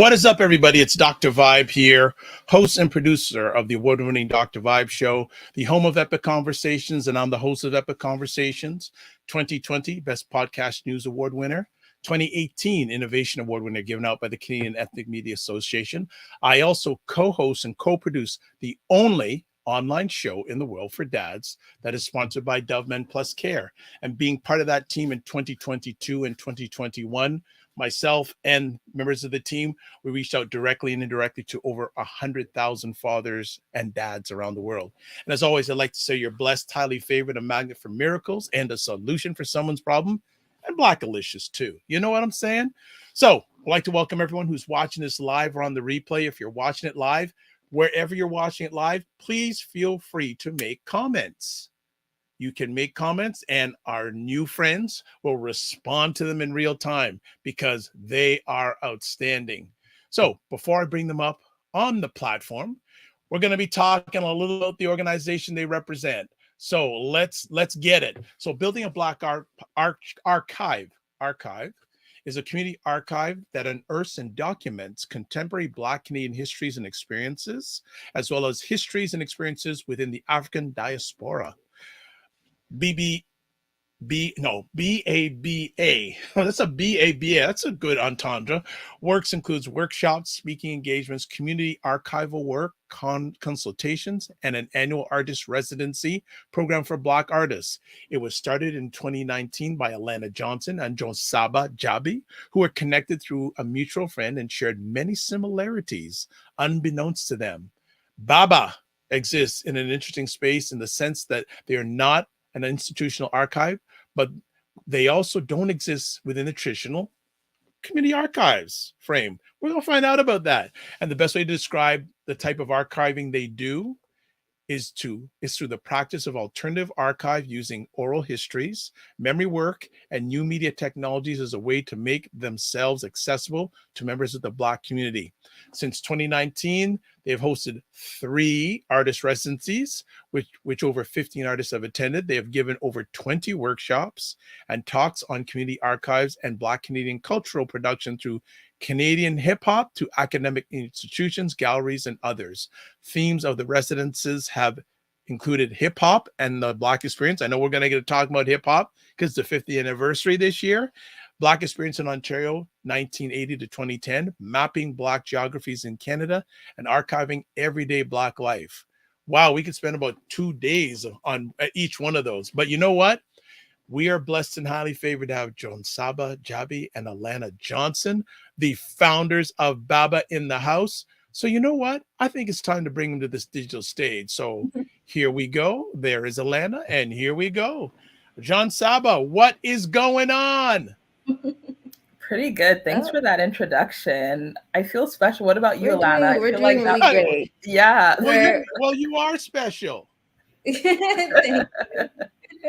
What is up, everybody? It's Dr. Vibe here, host and producer of the award-winning Dr. Vibe Show, the home of Epic Conversations, and I'm the host of Epic Conversations, 2020 Best Podcast News Award winner, 2018 Innovation Award winner given out by the Canadian Ethnic Media Association. I also co-host and co-produce the only online show in the world for dads that is sponsored by Dove Men Plus Care. And being part of that team in 2022 and 2021, myself and members of the team, we reached out directly and indirectly to over 100,000 fathers and dads around the world. And as always, I'd like to say you're blessed, highly favored, a magnet for miracles, and a solution for someone's problem, and Blackalicious too. You know what I'm saying? So I'd like to welcome everyone who's watching this live or on the replay. If you're watching it live, wherever you're watching it live, please feel free to make comments. You can make comments and our new friends will respond to them in real time because they are outstanding. So before I bring them up on the platform, we're going to be talking a little about the organization they represent. So let's get it. So Building a Black Archive is a community archive that unearths and documents contemporary Black Canadian histories and experiences, as well as histories and experiences within the African Diaspora. BABA. That's a BABA. That's a good entendre. Works includes workshops, speaking engagements, community archival work, consultations, and an annual artist residency program for Black artists. It was started in 2019 by Alannah Johnson and Jonsaba, Jabbi, who were connected through a mutual friend and shared many similarities, unbeknownst to them. BABA exists in an interesting space in the sense that they are not an institutional archive, but they also don't exist within the traditional community archives frame. We're going to find out about that. And the best way to describe the type of archiving they do is through the practice of alternative archive using oral histories, memory work, and new media technologies as a way to make themselves accessible to members of the Black community. Since 2019, they have hosted 3 artist residencies, which over 15 artists have attended. They have given over 20 workshops and talks on community archives and Black Canadian cultural production through Canadian hip hop to academic institutions, galleries, and others. Themes of the residences have included hip hop and the Black experience. I know we're going to get to talk about hip hop because it's the 50th anniversary this year. Black experience in Ontario, 1980 to 2010, mapping Black geographies in Canada, and archiving everyday Black life. Wow, we could spend about 2 days on each one of those. But you know what? We are blessed and highly favored to have Jonsaba, Jabbi, and Alannah Johnson, the founders of BABA, in the house. So you know what? I think it's time to bring them to this digital stage. So here we go. There is Alannah, and here we go. Jonsaba, what is going on? Pretty good. Thanks for that introduction. I feel special. What about you, Alannah? We're doing really great. Yeah. Well, you are special.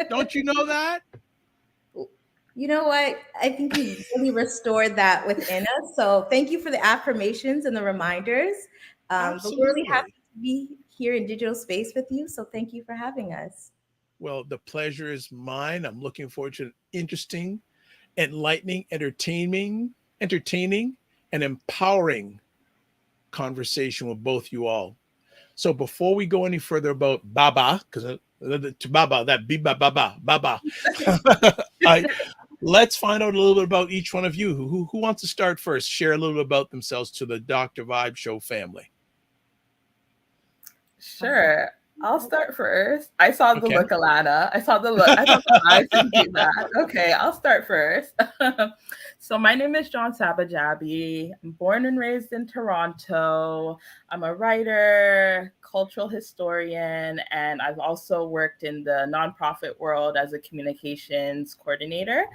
Don't you know that? You know what? I think you really restored that within us. So thank you for the affirmations and the reminders. But we're really happy to be here in digital space with you. So thank you for having us. Well, the pleasure is mine. I'm looking forward to an interesting, enlightening, entertaining, and empowering conversation with both you all. So before we go any further about Baba, because to Baba, that Baba. Let's find out a little bit about each one of you. Who wants to start first? Share a little bit about themselves to the Dr. Vibe Show family. Sure. I'll start first. I saw the look, Alannah. I saw the look. I thought I didn't do that. Okay, I'll start first. So my name is Jonsaba Jabbi. I'm born and raised in Toronto. I'm a writer, cultural historian, and I've also worked in the nonprofit world as a communications coordinator.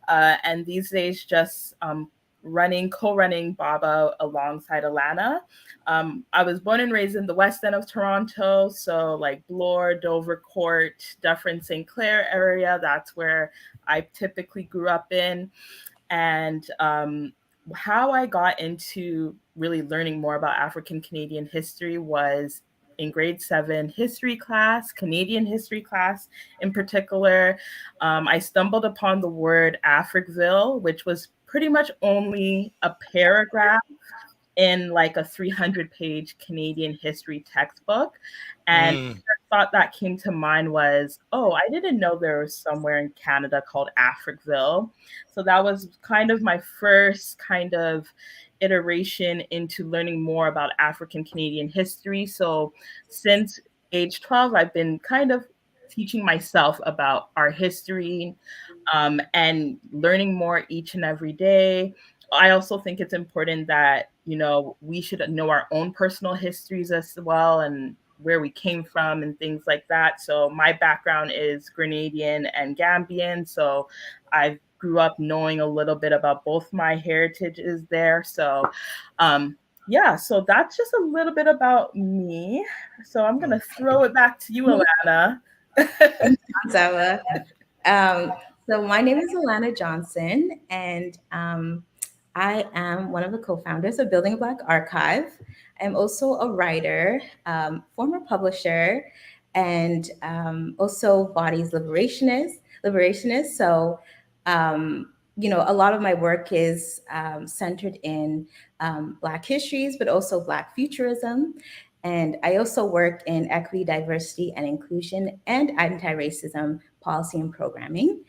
And these days, just co-running BABA alongside Alannah. I was born and raised in the west end of Toronto, so like Bloor, Dovercourt, Dufferin, St. Clair area. That's where I typically grew up in. And how I got into really learning more about African Canadian history was in grade 7 history class, Canadian history class in particular. I stumbled upon the word Africville, which was pretty much only a paragraph in like a 300-page Canadian history textbook. And the thought that came to mind was, oh, I didn't know there was somewhere in Canada called Africville. So that was kind of my first kind of iteration into learning more about African Canadian history. So since age 12, I've been kind of teaching myself about our history and learning more each and every day. I also think it's important that, you know, we should know our own personal histories as well and where we came from and things like that. So my background is Grenadian and Gambian. So I grew up knowing a little bit about both my heritages there. So yeah, so that's just a little bit about me. So I'm going to throw it back to you, Alannah. Jonsaba. So my name is Alannah Johnson, and I am one of the co-founders of Building a Black Archive. I'm also a writer, former publisher, and also bodies liberationist. So, you know, a lot of my work is centered in Black histories, but also Black futurism. And I also work in equity, diversity, and inclusion and anti-racism policy and programming.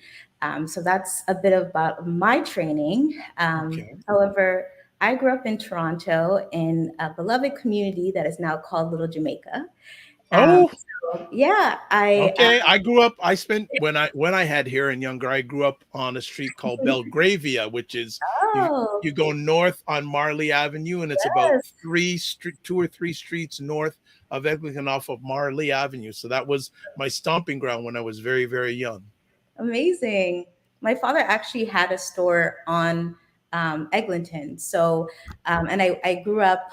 So that's a bit about my training. However, I grew up in Toronto in a beloved community that is now called Little Jamaica. So, yeah, I grew up. I spent when I had hair and younger. I grew up on a street called Belgravia, which is you go north on Marley Avenue, and it's about 2 or 3 streets north of Eglinton off of Marley Avenue. So that was my stomping ground when I was very, very young. Amazing. My father actually had a store on Eglinton. So, and I grew up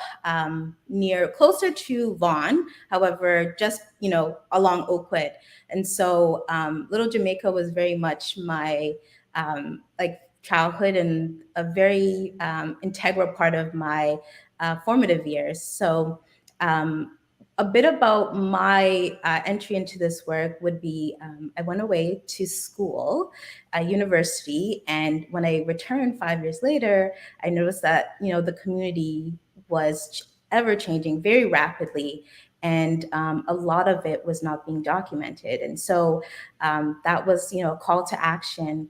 closer to Vaughan, however, just, you know, along Oakwood. And so Little Jamaica was very much my like childhood and a very integral part of my formative years. So a bit about my entry into this work would be I went away to school, university, and when I returned 5 years later, I noticed that, you know, the community was ever changing very rapidly, and a lot of it was not being documented. And so that was, you know, a call to action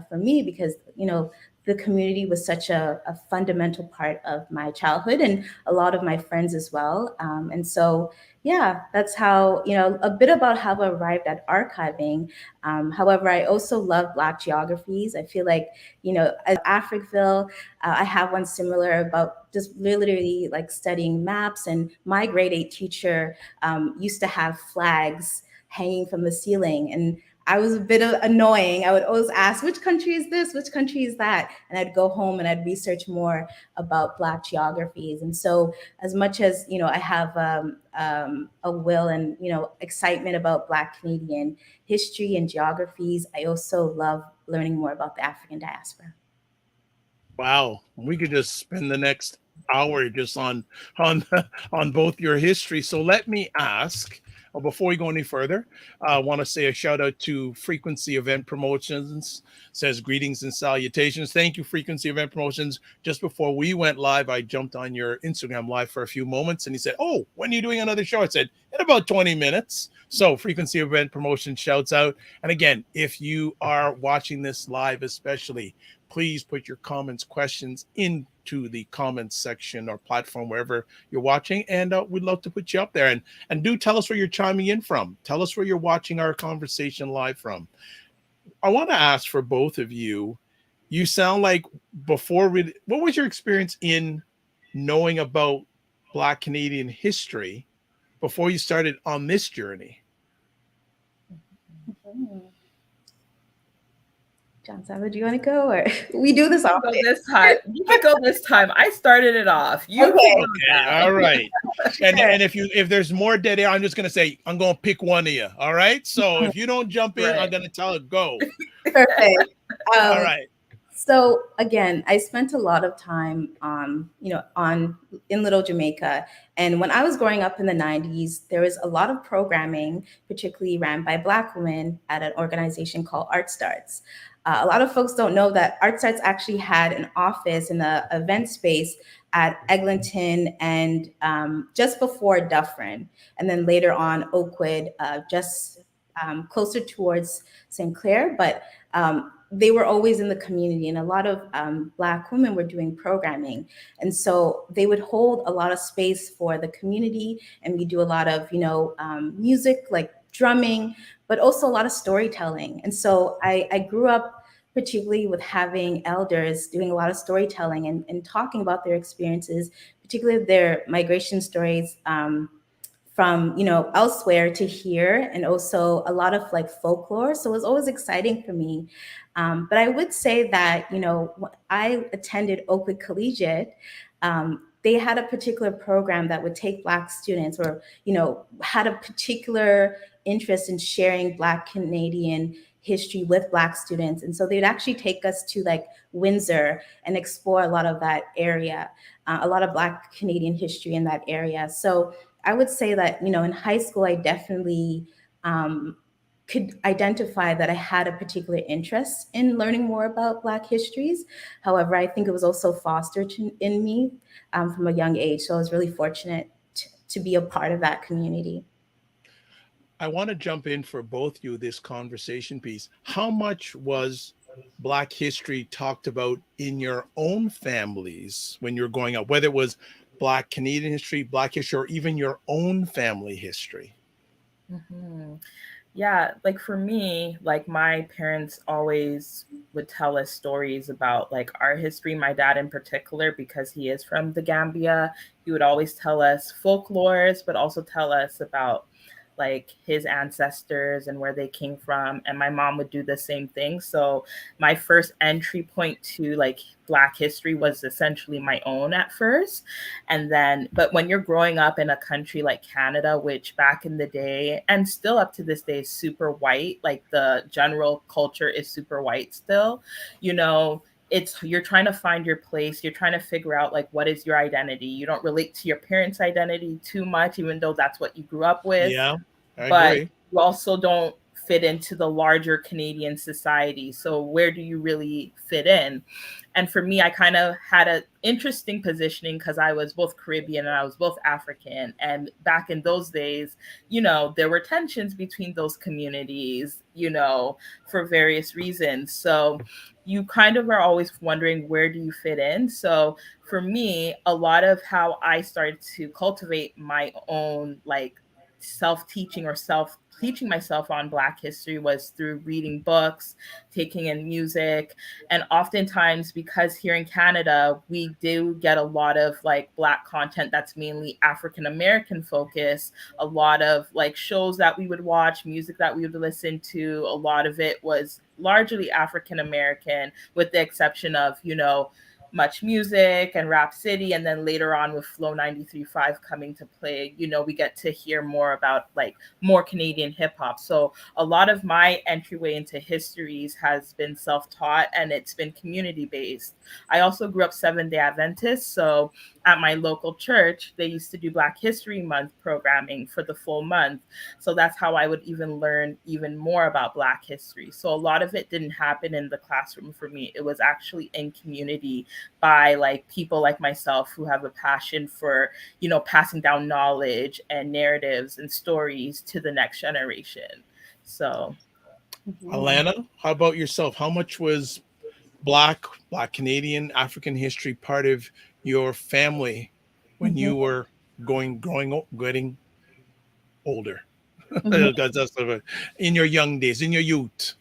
for me, because, you know, the community was such a fundamental part of my childhood and a lot of my friends as well. And so, yeah, that's how, you know, a bit about how I arrived at archiving. However, I also love Black geographies. I feel like, you know, at Africville, I have one similar about just literally like studying maps. And my grade 8 teacher used to have flags hanging from the ceiling. And I was a bit annoying. I would always ask, which country is this? Which country is that? And I'd go home and I'd research more about Black geographies. And so as much as, you know, I have a will and, you know, excitement about Black Canadian history and geographies, I also love learning more about the African diaspora. Wow. We could just spend the next hour just on both your history. So let me ask, before we go any further, I want to say a shout out to Frequency Event Promotions. Says greetings and salutations. Thank you, Frequency Event Promotions. Just before we went live, I jumped on your Instagram live for a few moments, and he said, "Oh, when are you doing another show?" I said, "In about 20 minutes." So Frequency Event Promotions shouts out. And again, if you are watching this live, especially, please put your comments, questions into the comments section or platform, wherever you're watching. And we'd love to put you up there. And do tell us where you're chiming in from. Tell us where you're watching our conversation live from. I want to ask for both of you, you sound like what was your experience in knowing about Black Canadian history before you started on this journey? Jonsaba, do you want to go, or we do this all this time? You can go this time. I started it off. Okay, all right. And if there's more dead air, I'm just gonna say I'm gonna pick one of you. All right. So if you don't jump in, I'm gonna tell it go. Perfect. All right. So again, I spent a lot of time, in Little Jamaica, and when I was growing up in the '90s, there was a lot of programming, particularly ran by Black women at an organization called Art Starts. A lot of folks don't know that Art Starts actually had an office in the event space at Eglinton and just before Dufferin, and then later on Oakwood, just closer towards St. Clair, but they were always in the community, and a lot of Black women were doing programming. And so they would hold a lot of space for the community, and we do a lot of, music like drumming, but also a lot of storytelling. And so I grew up particularly with having elders doing a lot of storytelling and talking about their experiences, particularly their migration stories. From elsewhere to here, and also a lot of like folklore, so it was always exciting for me. But I would say that when I attended Oakwood Collegiate, they had a particular program that would take Black students, or had a particular interest in sharing Black Canadian history with Black students. And so they'd actually take us to like Windsor and explore a lot of that area, a lot of Black Canadian history in that area. So I would say that, in high school, I definitely could identify that I had a particular interest in learning more about Black histories. However, I think it was also fostered in me from a young age. So I was really fortunate to be a part of that community. I want to jump in for both you this conversation piece. How much was Black history talked about in your own families when you were growing up, whether it was Black Canadian history, Black history, or even your own family history? Mm-hmm. Yeah, like for me, like my parents always would tell us stories about like our history. My dad in particular, because he is from the Gambia, he would always tell us folklores, but also tell us about like his ancestors and where they came from. And my mom would do the same thing. So my first entry point to like Black history was essentially my own at first. And then, but when you're growing up in a country like Canada, which back in the day and still up to this day is super white, like the general culture is super white still, you know, you're trying to find your place, you're trying to figure out like what is your identity. You don't relate to your parents' identity too much, even though that's what you grew up with, Yeah, I but agree. you also don't fit into the larger Canadian society. So where do you really fit in? And for me, I kind of had an interesting positioning because I was both Caribbean and I was both African. And back in those days, there were tensions between those communities, for various reasons. So you kind of are always wondering, where do you fit in? So for me, a lot of how I started to cultivate my own like self-teaching or self-teaching myself on Black history was through reading books, taking in music. And oftentimes, because here in Canada, we do get a lot of like Black content that's mainly African American focused, a lot of like shows that we would watch, music that we would listen to, a lot of it was largely African American, with the exception of, much music and Rap City. And then later on with Flow 93.5 coming to play, we get to hear more about like more Canadian hip hop. So a lot of my entryway into histories has been self-taught and it's been community based. I also grew up 7-day Adventist. So at my local church, they used to do Black History Month programming for the full month. So that's how I would even learn even more about Black history. So a lot of it didn't happen in the classroom for me. It was actually in community by like people like myself who have a passion for, passing down knowledge and narratives and stories to the next generation. So Alannah, how about yourself? How much was Black Canadian, African history part of your family when you Mhm. were getting older? Mhm. That's sort of in your young days, in your youth.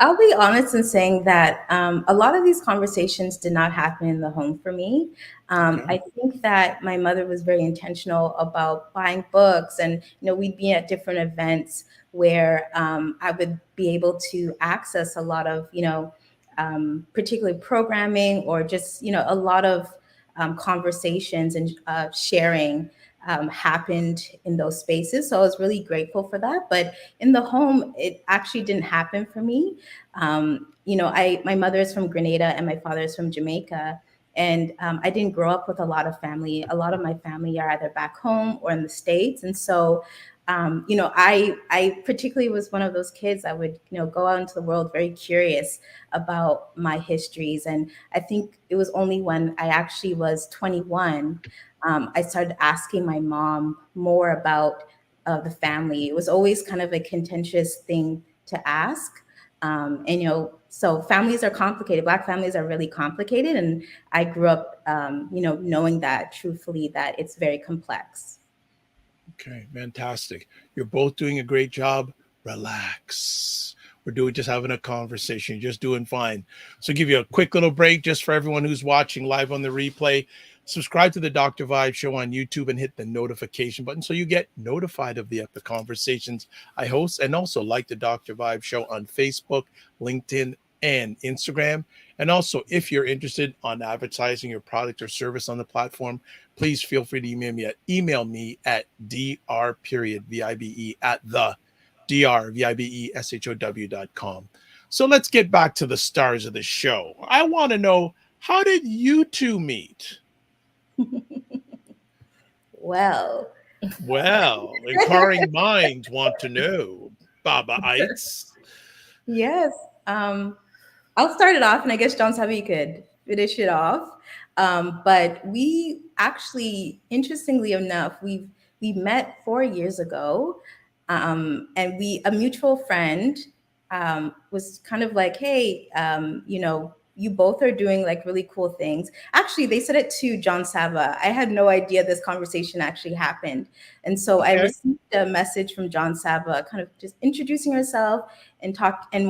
I'll be honest in saying that a lot of these conversations did not happen in the home for me. Okay. I think that my mother was very intentional about buying books, and we'd be at different events where I would be able to access a lot of particularly programming, or just a lot of conversations and sharing. happened in those spaces. So I was really grateful for that. But in the home, it actually didn't happen for me. My mother is from Grenada and my father is from Jamaica. And I didn't grow up with a lot of family. A lot of my family are either back home or in the States. And so, I particularly was one of those kids that would, go out into the world very curious about my histories. And I think it was only when I actually was 21, I started asking my mom more about the family. It was always kind of a contentious thing to ask. So families are complicated. Black families are really complicated. And I grew up, knowing that truthfully, that it's very complex. Okay, fantastic. You're both doing a great job. Relax. We're just having a conversation. You're just doing fine. So give you a quick little break just for everyone who's watching live on the replay. Subscribe to the Dr. Vibe Show on YouTube and hit the notification button so you get notified of the epic conversations I host. And also like the Dr. Vibe Show on Facebook, LinkedIn, and Instagram. And also, if you're interested on advertising your product or service on the platform, please feel free to email me at dr.vibe at the drvibeshow.com. So let's get back to the stars of the show. I want to know, how did you two meet? Well, inquiring minds want to know. Baba Ites. Yes. I'll start it off, and I guess Jonsaba could finish it off. But we actually, interestingly enough, we met 4 years ago, and a mutual friend was kind of like, hey, you both are doing like really cool things. Actually, they said it to Jonsaba. I had no idea this conversation actually happened. And so I received a message from Jonsaba kind of just introducing herself and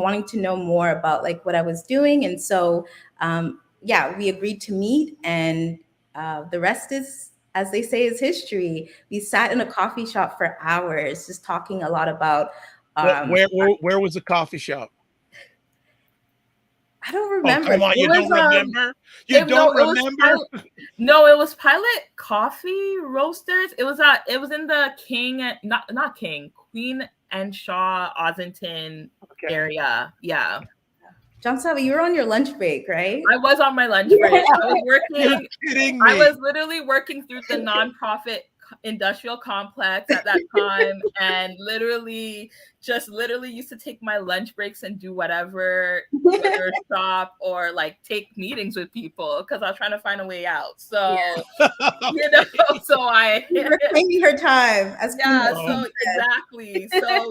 wanting to know more about like what I was doing. And so, we agreed to meet, and the rest is, as they say, is history. We sat in a coffee shop for hours, just talking a lot about. Where was the coffee shop? I don't remember. Oh, come on, you don't remember? No, it was Pilot Coffee Roasters. It was in the Queen and Shaw, Ossington area. Yeah. Jonsaba, you were on your lunch break, right? I was on my lunch break. I was working. You're kidding me. I was literally working through the nonprofit industrial complex at that time, and literally used to take my lunch breaks and do whatever, either shop or like take meetings with people because I was trying to find a way out. So so I reclaiming her time exactly. So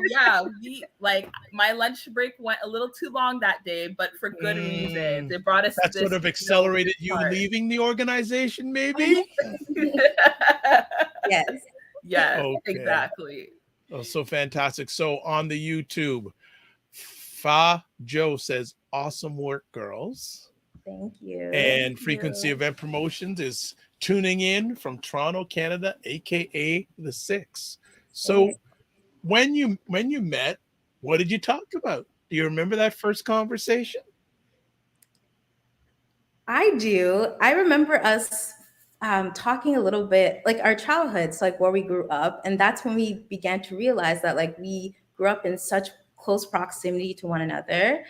we like my lunch break went a little too long that day, but for good reasons. It brought us that sort of accelerated you leaving the organization, maybe. Yes, okay. Exactly. Oh, so fantastic. So on the YouTube, Fa Joe says, awesome work, girls. Thank you. And Frequency Event Promotions is tuning in from Toronto, Canada, aka the 6. So when you met, what did you talk about? Do you remember that first conversation? I do. I remember us talking a little bit like our childhoods, like where we grew up. And that's when we began to realize that like we grew up in such close proximity to one another.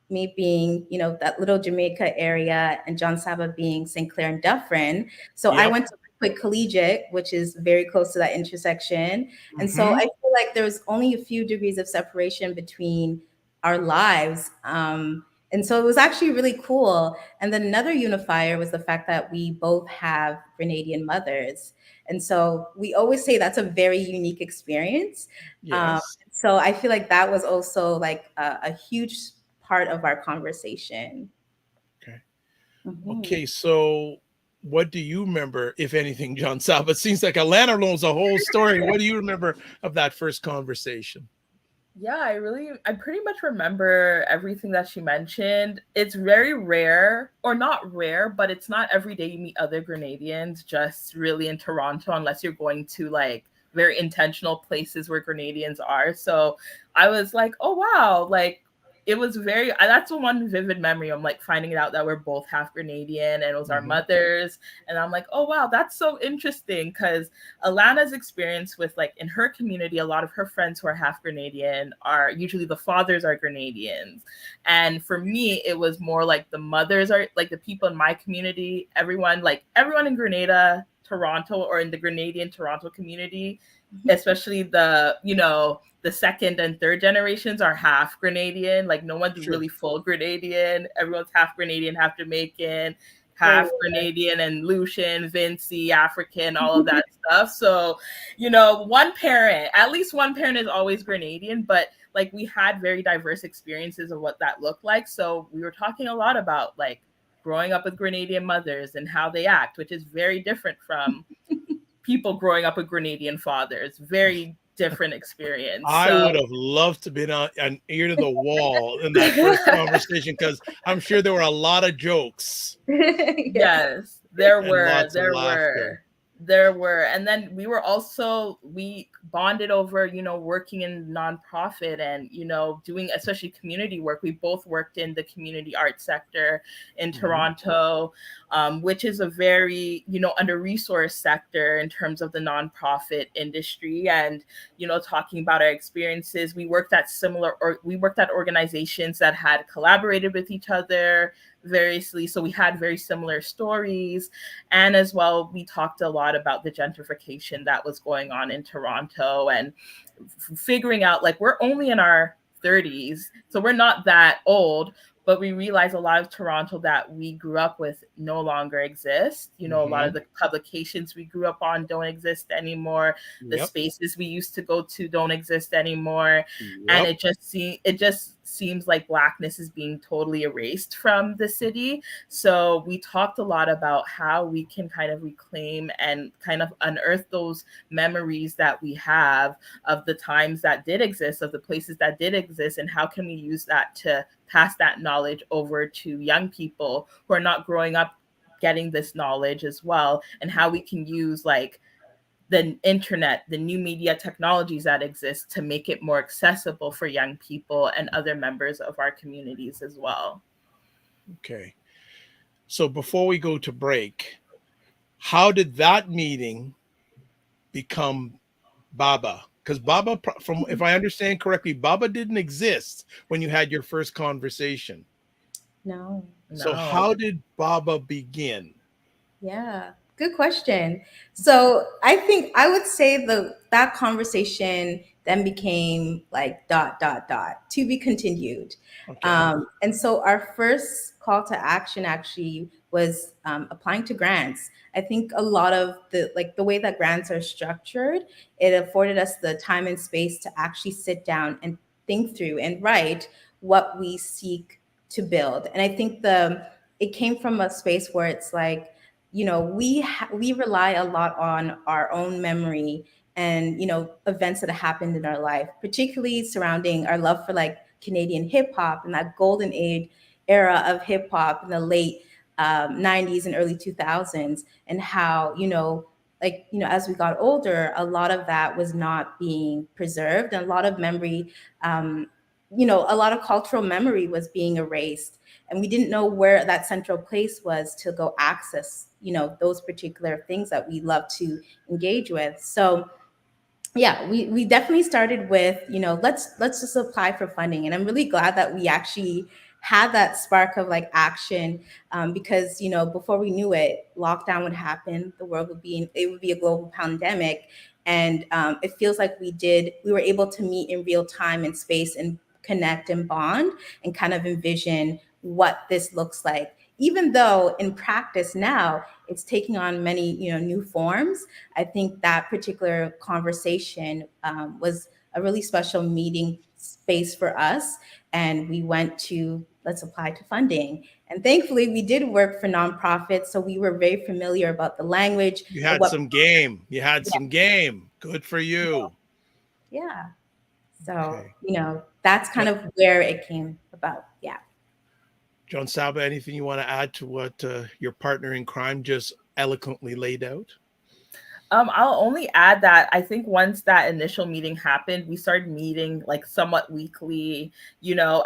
Me being, that little Jamaica area, and Jonsaba being St. Clair and Dufferin. So I went to Quick Collegiate, which is very close to that intersection. And so I feel like there was only a few degrees of separation between our lives. And so it was actually really cool. And then another unifier was the fact that we both have Grenadian mothers. And so we always say that's a very unique experience. Yes. So I feel like that was also like a huge part of our conversation. Okay. Okay, so what do you remember, if anything, Jonsaba? It seems like Alannah knows the whole story. What do you remember of that first conversation? Yeah, I pretty much remember everything that she mentioned. It's very rare, or not rare, but it's not every day you meet other Grenadians just really in Toronto, unless you're going to like very intentional places where Grenadians are. So I was like, oh wow, like it was very, that's the one vivid memory. I'm like finding out that we're both half Grenadian and it was our mothers. And I'm like, oh, wow, that's so interesting. Because Alannah's experience with like in her community, a lot of her friends who are half Grenadian are usually the fathers are Grenadians. And for me, it was more like the mothers are like the people in my community, everyone in Grenada, Toronto, or in the Grenadian Toronto community, especially the, the second and third generations are half Grenadian. Like no one's really full Grenadian. Everyone's half Grenadian, half Jamaican, half Grenadian and Lucian, Vinci, African, all of that stuff. So, at least one parent is always Grenadian, but like we had very diverse experiences of what that looked like. So we were talking a lot about like growing up with Grenadian mothers and how they act, which is very different from people growing up with Grenadian fathers. Very different experience. I would have loved to be an ear to the wall in that first conversation, because I'm sure there were a lot of jokes. Yes, there were. And then we bonded over, working in nonprofit and, doing especially community work. We both worked in the community arts sector in Toronto, which is a very, under-resourced sector in terms of the nonprofit industry. And, talking about our experiences, we worked at organizations that had collaborated with each other variously. So we had very similar stories. And as well, we talked a lot about the gentrification that was going on in Toronto and figuring out like we're only in our 30s, so we're not that old, but we realize a lot of Toronto that we grew up with no longer exists. A lot of the publications we grew up on don't exist anymore. The spaces we used to go to don't exist anymore. And it just seems like Blackness is being totally erased from the city. So we talked a lot about how we can kind of reclaim and kind of unearth those memories that we have of the times that did exist, of the places that did exist, and how can we use that to pass that knowledge over to young people who are not growing up getting this knowledge as well, and how we can use like the internet, the new media technologies that exist to make it more accessible for young people and other members of our communities as well. Okay. So before we go to break, how did that meeting become Baba? Because Baba, if I understand correctly, Baba didn't exist when you had your first conversation. No. So how did Baba begin? Yeah, good question. So I think I would say that conversation then became like ... to be continued. Okay. And so our first call to action actually was applying to grants. I think a lot of the way that grants are structured, it afforded us the time and space to actually sit down and think through and write what we seek to build. And I think it came from a space where it's like, we rely a lot on our own memory and, events that have happened in our life, particularly surrounding our love for like Canadian hip hop and that golden age era of hip hop in the late 90s and early 2000s, and how, as we got older, a lot of that was not being preserved, and a lot of memory, a lot of cultural memory was being erased, and we didn't know where that central place was to go access, those particular things that we love to engage with. So yeah, we definitely started with, let's just apply for funding. And I'm really glad that we actually had that spark of like action, because, before we knew it, lockdown would happen, it would be a global pandemic. And it feels like we were able to meet in real time and space and connect and bond and kind of envision what this looks like. Even though in practice now it's taking on many, new forms, I think that particular conversation was a really special meeting space for us. And we went to, let's apply to funding. And thankfully we did work for nonprofits, so we were very familiar about the language. You had some game. Some game. Good for you. Yeah. So, that's kind of where it came about. Yeah. Jonsaba, anything you want to add to what your partner in crime just eloquently laid out? I'll only add that I think once that initial meeting happened, we started meeting like somewhat weekly,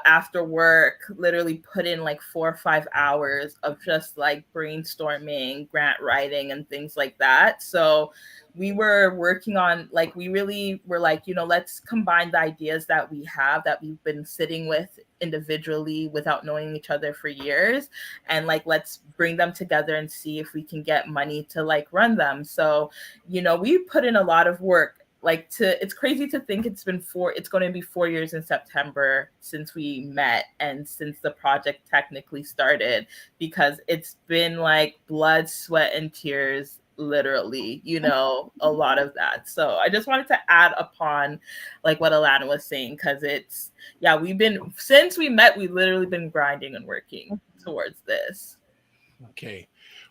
after work, literally put in like 4 or 5 hours of just like brainstorming, grant writing, and things like that. So we were working on, like, we really were like, let's combine the ideas that we have that we've been sitting with individually without knowing each other for years, and like let's bring them together and see if we can get money to like run them. So we put in a lot of work. It's crazy to think it's going to be 4 years in September since we met and since the project technically started, because it's been like blood, sweat, and tears, literally, a lot of that. So I just wanted to add upon like what Alannah was saying, because since we met, we've literally been grinding and working towards this. Okay.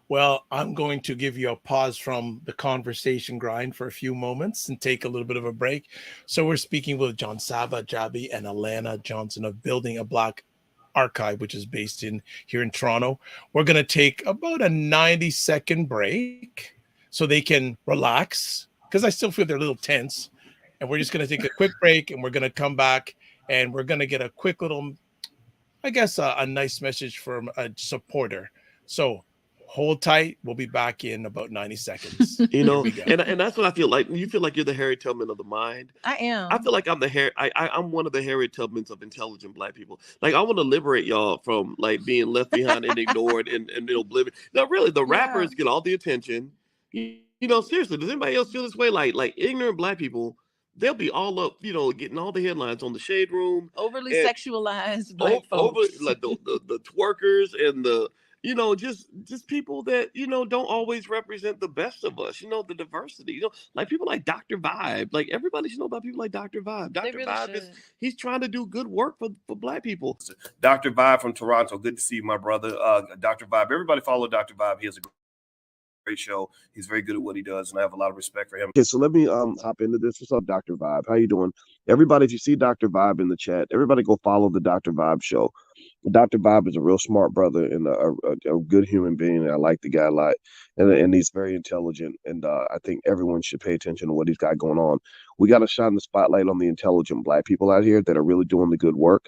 Well, I'm going to give you a pause from the conversation grind for a few moments and take a little bit of a break. So we're speaking with Jonsaba, Jabbi, and Alannah Johnson of Building a Black Archive, which is based here in Toronto. We're going to take about a 90-second break so they can relax, because I still feel they're a little tense. And we're just going to take a quick break, and we're going to come back, and we're going to get a quick little, I guess, a nice message from a supporter. So hold tight. We'll be back in about 90 seconds. And that's what I feel like. You feel like you're the Harriet Tubman of the mind. I am. I feel like I'm I'm one of the Harriet Tubmans of intelligent Black people. Like, I want to liberate y'all from like being left behind and ignored and oblivion. Now, really, the rappers get all the attention. Seriously, does anybody else feel this way? Like ignorant Black people, they'll be all up, getting all the headlines on the Shade Room. Overly sexualized Black folks. Like the twerkers and the just people that don't always represent the best of us. The diversity. Like people like Dr. Vibe. Like everybody should know about people like Dr. Vibe. Dr. Really Vibe he's trying to do good work for Black people. Dr. Vibe from Toronto. Good to see you, my brother. Dr. Vibe. Everybody follow Dr. Vibe. He has a great show. He's very good at what he does, and I have a lot of respect for him. Okay, so let me hop into this. What's up, Dr. Vibe? How you doing? Everybody, if you see Dr. Vibe in the chat, everybody go follow the Dr. Vibe show. Dr. Vibe is a real smart brother and a good human being. And I like the guy a lot, and he's very intelligent. And I think everyone should pay attention to what he's got going on. We got to shine the spotlight on the intelligent Black people out here that are really doing the good work.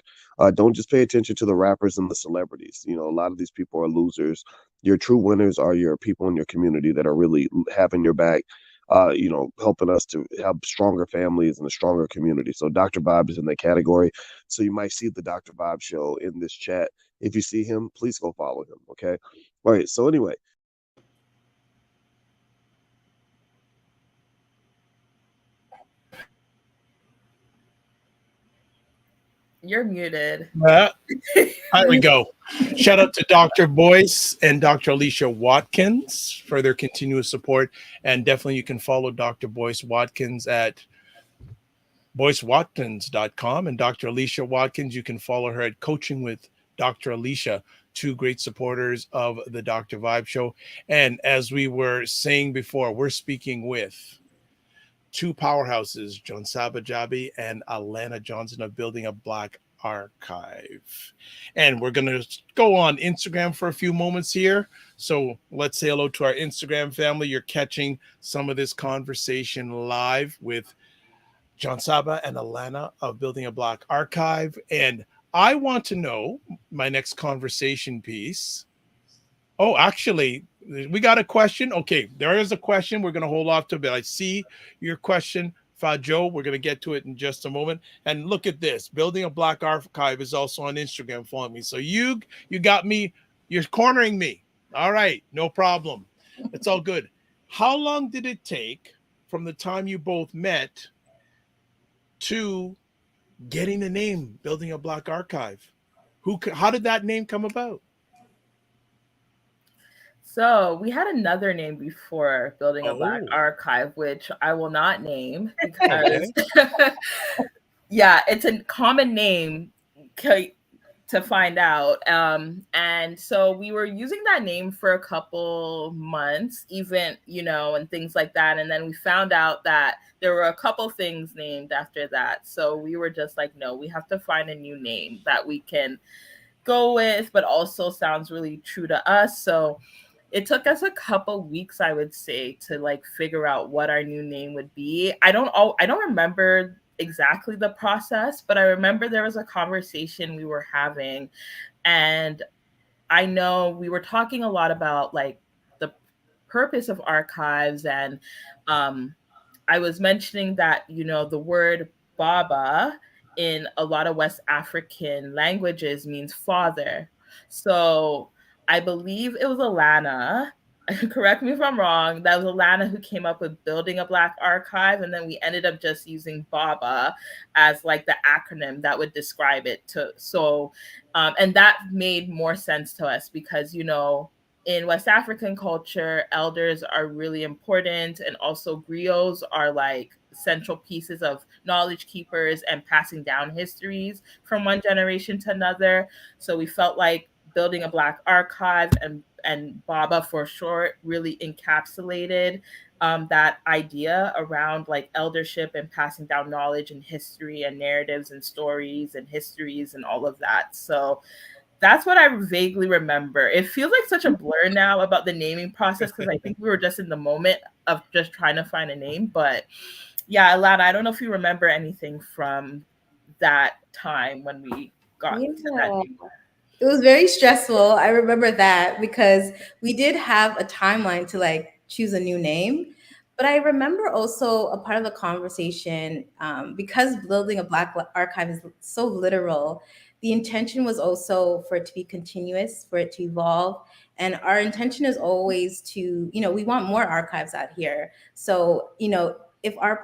Don't just pay attention to the rappers and the celebrities. A lot of these people are losers. Your true winners are your people in your community that are really having your back. Helping us to have stronger families and a stronger community. So Dr. Vibe is in that category. So you might see the Dr. Vibe show in this chat. If you see him, please go follow him. Okay. All right. So anyway. You're muted. There we go. Shout out to Dr. Boyce and Dr. Alicia Watkins for their continuous support. And definitely you can follow Dr. Boyce Watkins at boycewatkins.com. And Dr. Alicia Watkins, you can follow her at Coaching with Dr. Alicia, two great supporters of the Dr. Vibe show. And as we were saying before, we're speaking with two powerhouses, Jonsaba, Jabbi, and Alannah Johnson of Building a Black Archive. And we're going to go on Instagram for a few moments here. So let's say hello to our Instagram family. You're catching some of this conversation live with Jonsaba and Alannah of Building a Black Archive. And I want to know my next conversation piece. Oh, actually, we got a question. Okay, there is a question. We're going to hold off to a bit. I see your question, Fajo. We're going to get to it in just a moment. And look at this. Building a Black Archive is also on Instagram. Follow me. So you got me. You're cornering me. All right, no problem. It's all good. How long did it take from the time you both met to getting the name Building a Black Archive? How did that name come about? So we had another name before Building a Black Archive, which I will not name because, it's a common name to find out. And so we were using that name for a couple months, even, and things like that. And then we found out that there were a couple things named after that. So we were just like, no, we have to find a new name that we can go with, but also sounds really true to us. So it took us a couple weeks, I would say, to like figure out what our new name would be. I don't remember exactly the process, but I remember there was a conversation we were having, and I know we were talking a lot about like the purpose of archives, and I was mentioning that, you know, the word Baba in a lot of West African languages means father. So I believe it was Alannah, correct me if I'm wrong, that was Alannah who came up with building a Black archive. And then we ended up just using Baba as like the acronym that would describe it to. So, and that made more sense to us because, you know, in West African culture, elders are really important. And also griots are like central pieces of knowledge keepers and passing down histories from one generation to another. So we felt like building a Black archive and Baba for short really encapsulated that idea around like eldership and passing down knowledge and history and narratives and stories and histories and all of that. So that's what I vaguely remember. It feels like such a blur now about the naming process because I think we were just in the moment of just trying to find a name. But yeah, Alannah, I don't know if you remember anything from that time when we got to that name. It was very stressful. I remember that because we did have a timeline to like choose a new name. But I remember also a part of the conversation, because building a Black archive is so literal, the intention was also for it to be continuous, for it to evolve. And our intention is always to, you know, we want more archives out here. So, you know, if our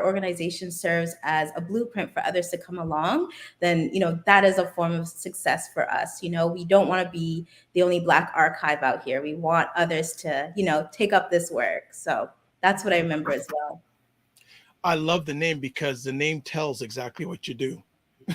organization serves as a blueprint for others to come along, then, you know, that is a form of success for us. You know, we don't want to be the only Black archive out here. We want others to, you know, take up this work. So that's what I remember as well. I love the name because the name tells exactly what you do.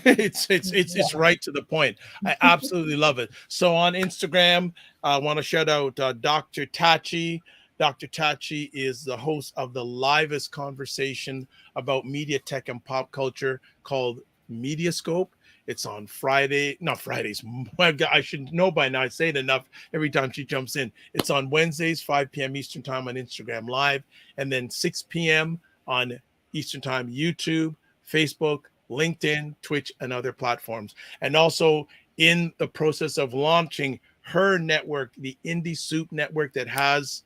It's right to the point. I absolutely love it. So on Instagram, I want to shout out Dr. Tachi. Dr. Tachi is the host of the livest conversation about media, tech, and pop culture called Mediascope. It's on Friday, not Fridays. I should know by now. I say it enough every time she jumps in. It's on Wednesdays, 5 p.m. Eastern time on Instagram Live, and then 6 p.m. on Eastern time, YouTube, Facebook, LinkedIn, Twitch, and other platforms. And also in the process of launching her network, the Indie Soup Network, that has,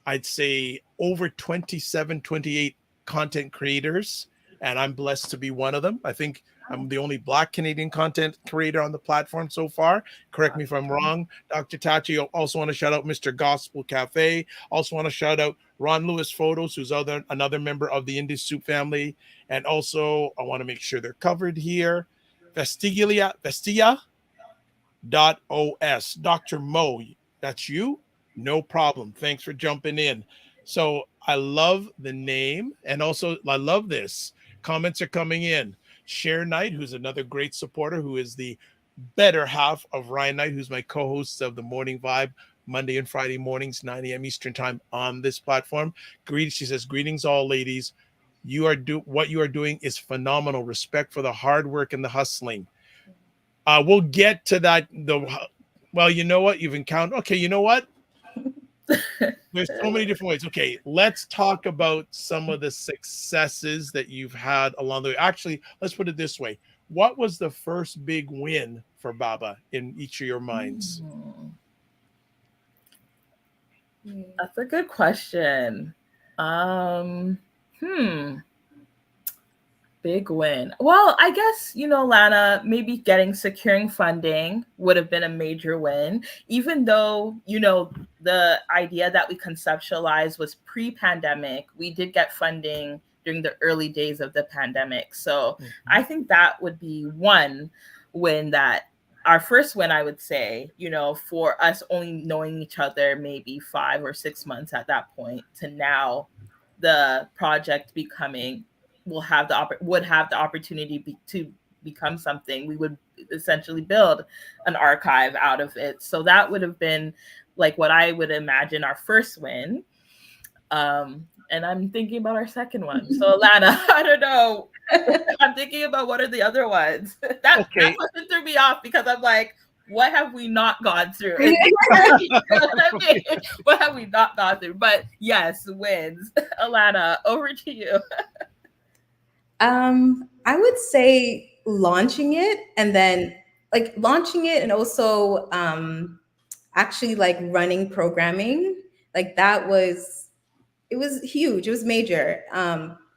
I'd say, over 27, 28 content creators. And I'm blessed to be one of them. I think I'm the only Black Canadian content creator on the platform so far. Correct me if I'm wrong, Dr. Tachi. I also want to shout out Mr. Gospel Cafe. Also want to shout out Ron Lewis Photos, who's another member of the Indie Soup family. And also, I want to make sure they're covered here. Vestia.os. Dr. Mo, that's you? No problem. Thanks for jumping in. So I love the name. And also, I love this. Comments are coming in. Cher Knight, who's another great supporter, who is the better half of Ryan Knight, who's my co-host of the Morning Vibe, Monday and Friday mornings, 9 a.m. Eastern time on this platform. She says, greetings all ladies. What you are doing is phenomenal. Respect for the hard work and the hustling. We'll get to that. Well, you know what? You've encountered. Okay, you know what? There's so many different ways. Okay, let's talk about some of the successes that you've had along the way. Actually, let's put it this way. What was the first big win for Baba in each of your minds? That's a good question. Big win. Well, I guess, you know, Lana, maybe securing funding would have been a major win, even though, you know, the idea that we conceptualized was pre-pandemic. We did get funding during the early days of the pandemic. So I think that would be one win, that our first win, I would say, you know, for us only knowing each other maybe 5 or 6 months at that point to now the project becoming would have the opportunity to become something. We would essentially build an archive out of it. So that would have been like what I would imagine our first win. And I'm thinking about our second one. So Alannah, I don't know. I'm thinking about what are the other ones. That question threw me off because I'm like, what have we not gone through? What have we not gone through? But yes, wins. Alannah, over to you. I would say launching it, and then like launching it and also actually like running programming. Like that was, it was huge. It was major.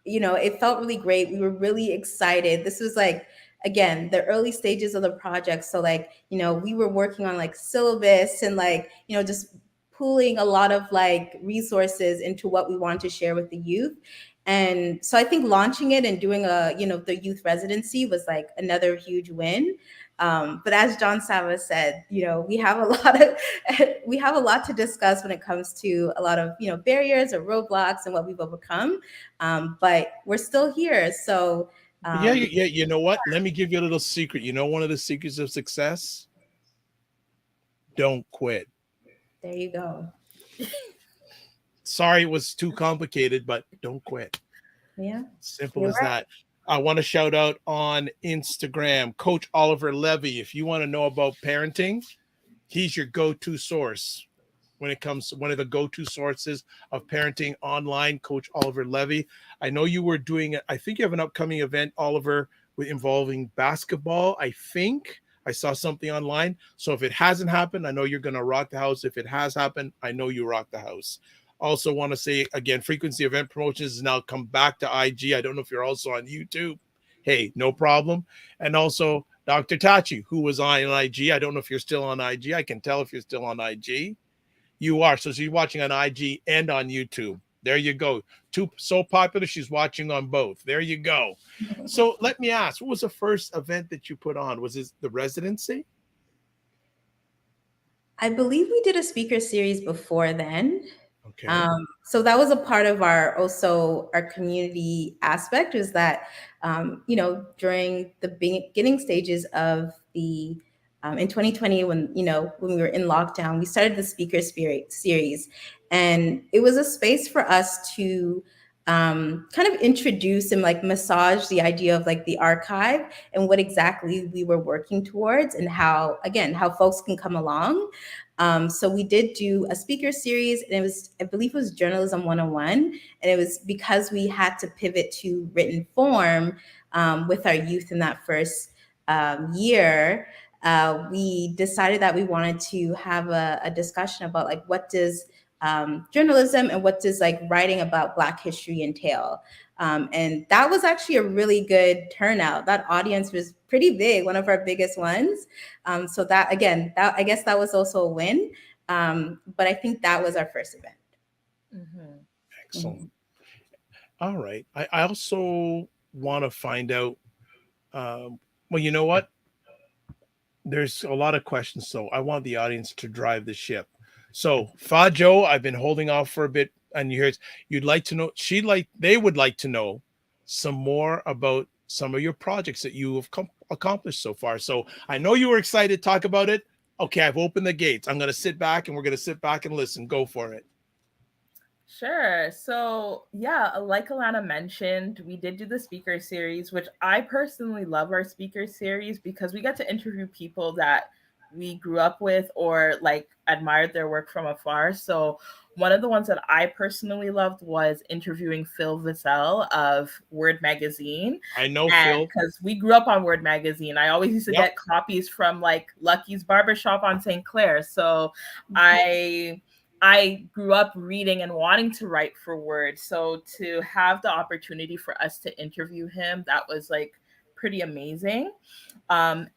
It felt really great. We were really excited. This was like, again, the early stages of the project. So like, we were working on like syllabus and like, just pooling a lot of like resources into what we want to share with the youth. And so I think launching it and doing the youth residency was like another huge win. But as Jonsaba said, we have a lot to discuss when it comes to a lot of barriers or roadblocks and what we've overcome. But we're still here. So yeah. You know what? Let me give you a little secret. One of the secrets of success: don't quit. There you go. Sorry, it was too complicated, but don't quit. Yeah. Simple as that. I want to shout out on Instagram, Coach Oliver Levy. If you want to know about parenting, he's your go-to source when it comes to one of the go-to sources of parenting online, Coach Oliver Levy. I know you were doing it. I think you have an upcoming event, Oliver, involving basketball. I think I saw something online. So if it hasn't happened, I know you're going to rock the house. If it has happened, I know you rock the house. Also want to say again, Frequency Event Promotions has now come back to IG. I don't know if you're also on YouTube. Hey, no problem. And also Dr. Tachi, who was on IG. I don't know if you're still on IG. I can tell if you're still on IG. You are. So she's watching on IG and on YouTube. There you go. So popular, she's watching on both. There you go. So let me ask, what was the first event that you put on? Was it the residency? I believe we did a speaker series before then. Okay. So that was a part of our community aspect, is that, during the beginning stages of the, in 2020, when we were in lockdown, we started the speaker series, and it was a space for us to kind of introduce and like massage the idea of like the archive and what exactly we were working towards, and how folks can come along. So we did do a speaker series, and I believe it was Journalism 101. And it was because we had to pivot to written form with our youth in that first year. We decided that we wanted to have a discussion about like, what does journalism and what does like writing about Black history entail? And that was actually a really good turnout. That audience was pretty big, one of our biggest ones. So that, again, I guess that was also a win. But I think that was our first event. Mm-hmm. Excellent. Mm-hmm. All right. I also want to find out, well, you know what? There's a lot of questions, so I want the audience to drive the ship. So Fajo, I've been holding off for a bit, and you'd like to know, they would like to know some more about some of your projects that you have accomplished so far. So I know you were excited to talk about it. Okay, I've opened the gates. I'm going to sit back, and we're going to sit back and listen. Go for it. Sure. So yeah, like Alannah mentioned, we did do the speaker series, which I personally love our speaker series because we get to interview people that we grew up with or like admired their work from afar. So one of the ones that I personally loved was interviewing Phil Vassell of Word Magazine. I know Phil. Because we grew up on Word Magazine. I always used to get copies from like Lucky's Barbershop on St. Clair. So I grew up reading and wanting to write for Word. So to have the opportunity for us to interview him, that was like pretty amazing. And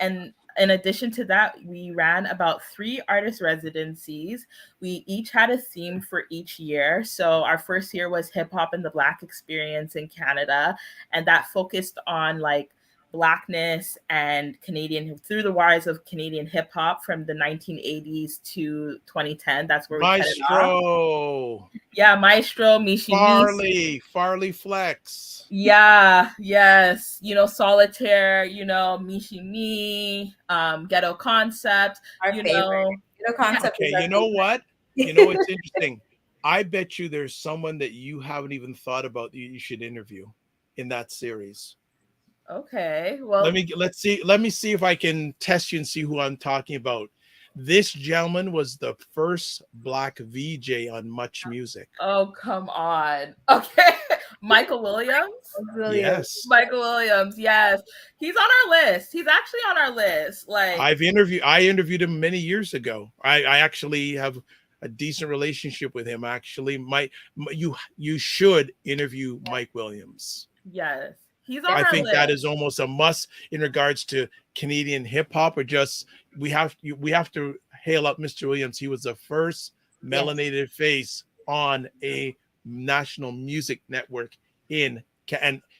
in addition to that, we ran about 3 artist residencies. We each had a theme for each year. So our first year was hip hop and the Black experience in Canada. And that focused on like Blackness and Canadian, through the wires of Canadian hip hop from the 1980s to 2010. That's where we Maestro. Yeah, Maestro, Mishi Farley Flex. Yeah, yes. Solitaire, Mishi Me, Ghetto Concept. Ghetto Concept. Okay, you know what? It's interesting. I bet you there's someone that you haven't even thought about that you should interview in that series. Okay. Well, let me see if I can test you and see who I'm talking about. This gentleman was the first Black VJ on Much Music. Oh, come on. Okay. Michael Williams? Yes. Michael Williams. Yes. He's on our list. He's actually on our list. Like, I interviewed him many years ago. I actually have a decent relationship with him. Actually, you should interview Mike Williams. Yes. He's on our list. I think that is almost a must in regards to Canadian hip hop, or just we have to hail up Mr. Williams. He was the first melanated face on a national music network and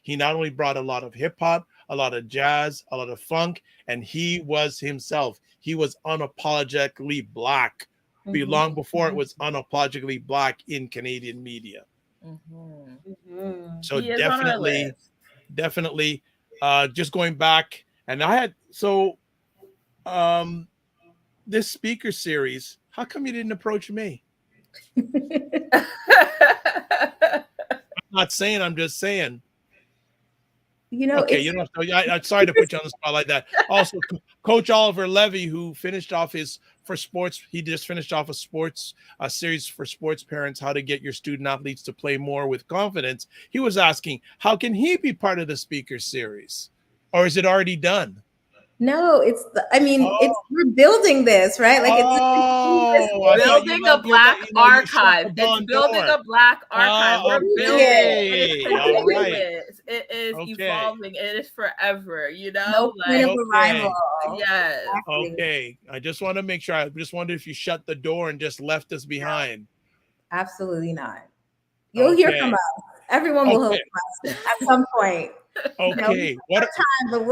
he not only brought a lot of hip hop, a lot of jazz, a lot of funk, and he was himself. He was unapologetically Black, long before it was unapologetically Black in Canadian media. So definitely just going back, and I had this speaker series, how come you didn't approach me? I'm not saying, I'm just saying. Okay, I'm sorry to put you on the spot like that. Also, Coach Oliver Levy, who finished off he just finished off a series for sports parents, how to get your student athletes to play more with confidence. He was asking, how can he be part of the speaker series? Or is it already done? No, we're building this, right? Like it's building a Black archive. It's building a Black archive. We're building it. It is evolving. It is forever, No point of arrival. Yes. Okay. I just want to make sure. I just wondered if you shut the door and just left us behind. Absolutely not. You'll hear from us. Everyone will hear from us at some point. Okay. What time? But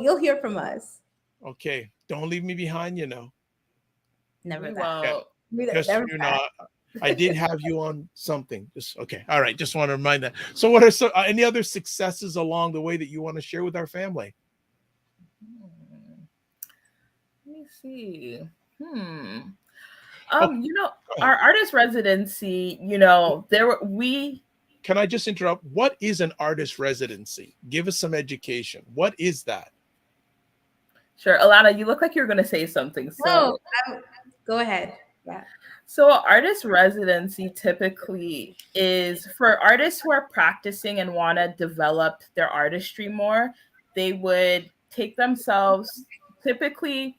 you'll hear from us. Okay. Don't leave me behind. Never that. I did have you on something. Just okay. All right. Just want to remind that. So, what are any other successes along the way that you want to share with our family? Let me see. Our artist residency. Can I just interrupt? What is an artist residency? Give us some education. What is that? Sure. Alannah, you look like you're going to say something. So go ahead. Yeah. So artist residency typically is for artists who are practicing and want to develop their artistry more. They would take themselves typically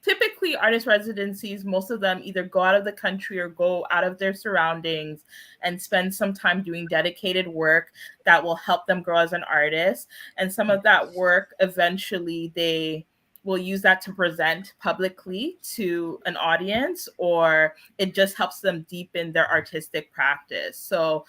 artist residencies, most of them either go out of the country or go out of their surroundings and spend some time doing dedicated work that will help them grow as an artist. And some of that work, eventually they will use that to present publicly to an audience, or it just helps them deepen their artistic practice. So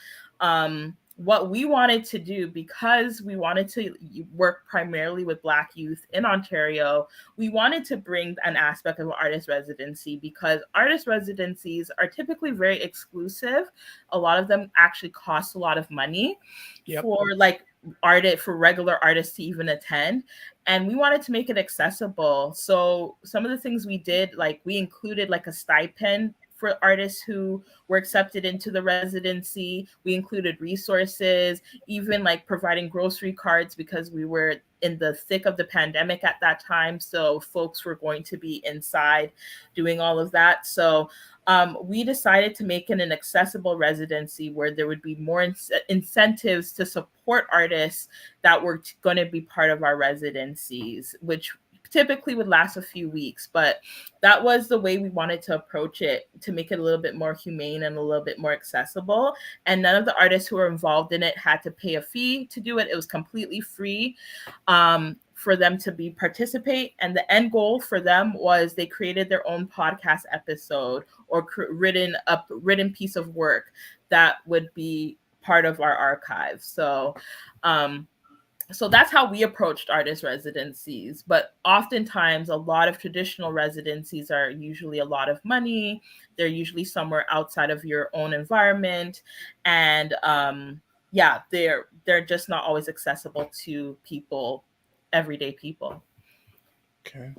what we wanted to do, because we wanted to work primarily with Black youth in Ontario, we wanted to bring an aspect of artist residency, because artist residencies are typically very exclusive. A lot of them actually cost a lot of money for regular artists to even attend. And we wanted to make it accessible. So some of the things we did, we included a stipend for artists who were accepted into the residency. We included resources, even providing grocery cards, because we were in the thick of the pandemic at that time. So folks were going to be inside doing all of that. So we decided to make it an accessible residency where there would be more incentives to support artists that were going to be part of our residencies, which typically would last a few weeks. But that was the way we wanted to approach it, to make it a little bit more humane and a little bit more accessible. And none of the artists who were involved in it had to pay a fee to do it. It was completely free for them to participate. And the end goal for them was they created their own podcast episode or written piece of work that would be part of our archive. So that's how we approached artist residencies. But oftentimes, a lot of traditional residencies are usually a lot of money. They're usually somewhere outside of your own environment. And they're just not always accessible to everyday people. Okay,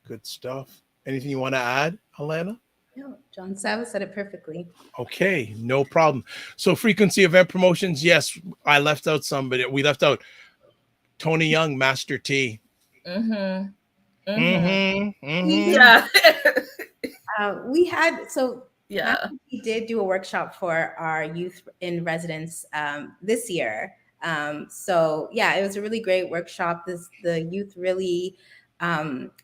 good stuff. Anything you want to add, Alannah? No, Jonsaba said it perfectly. Okay, no problem. So frequency event promotions, yes, I left out somebody. We left out Tony Young, Master T. Mm-hmm. Yeah. We yeah. We did do a workshop for our youth in residence this year. So yeah, it was a really great workshop. The youth really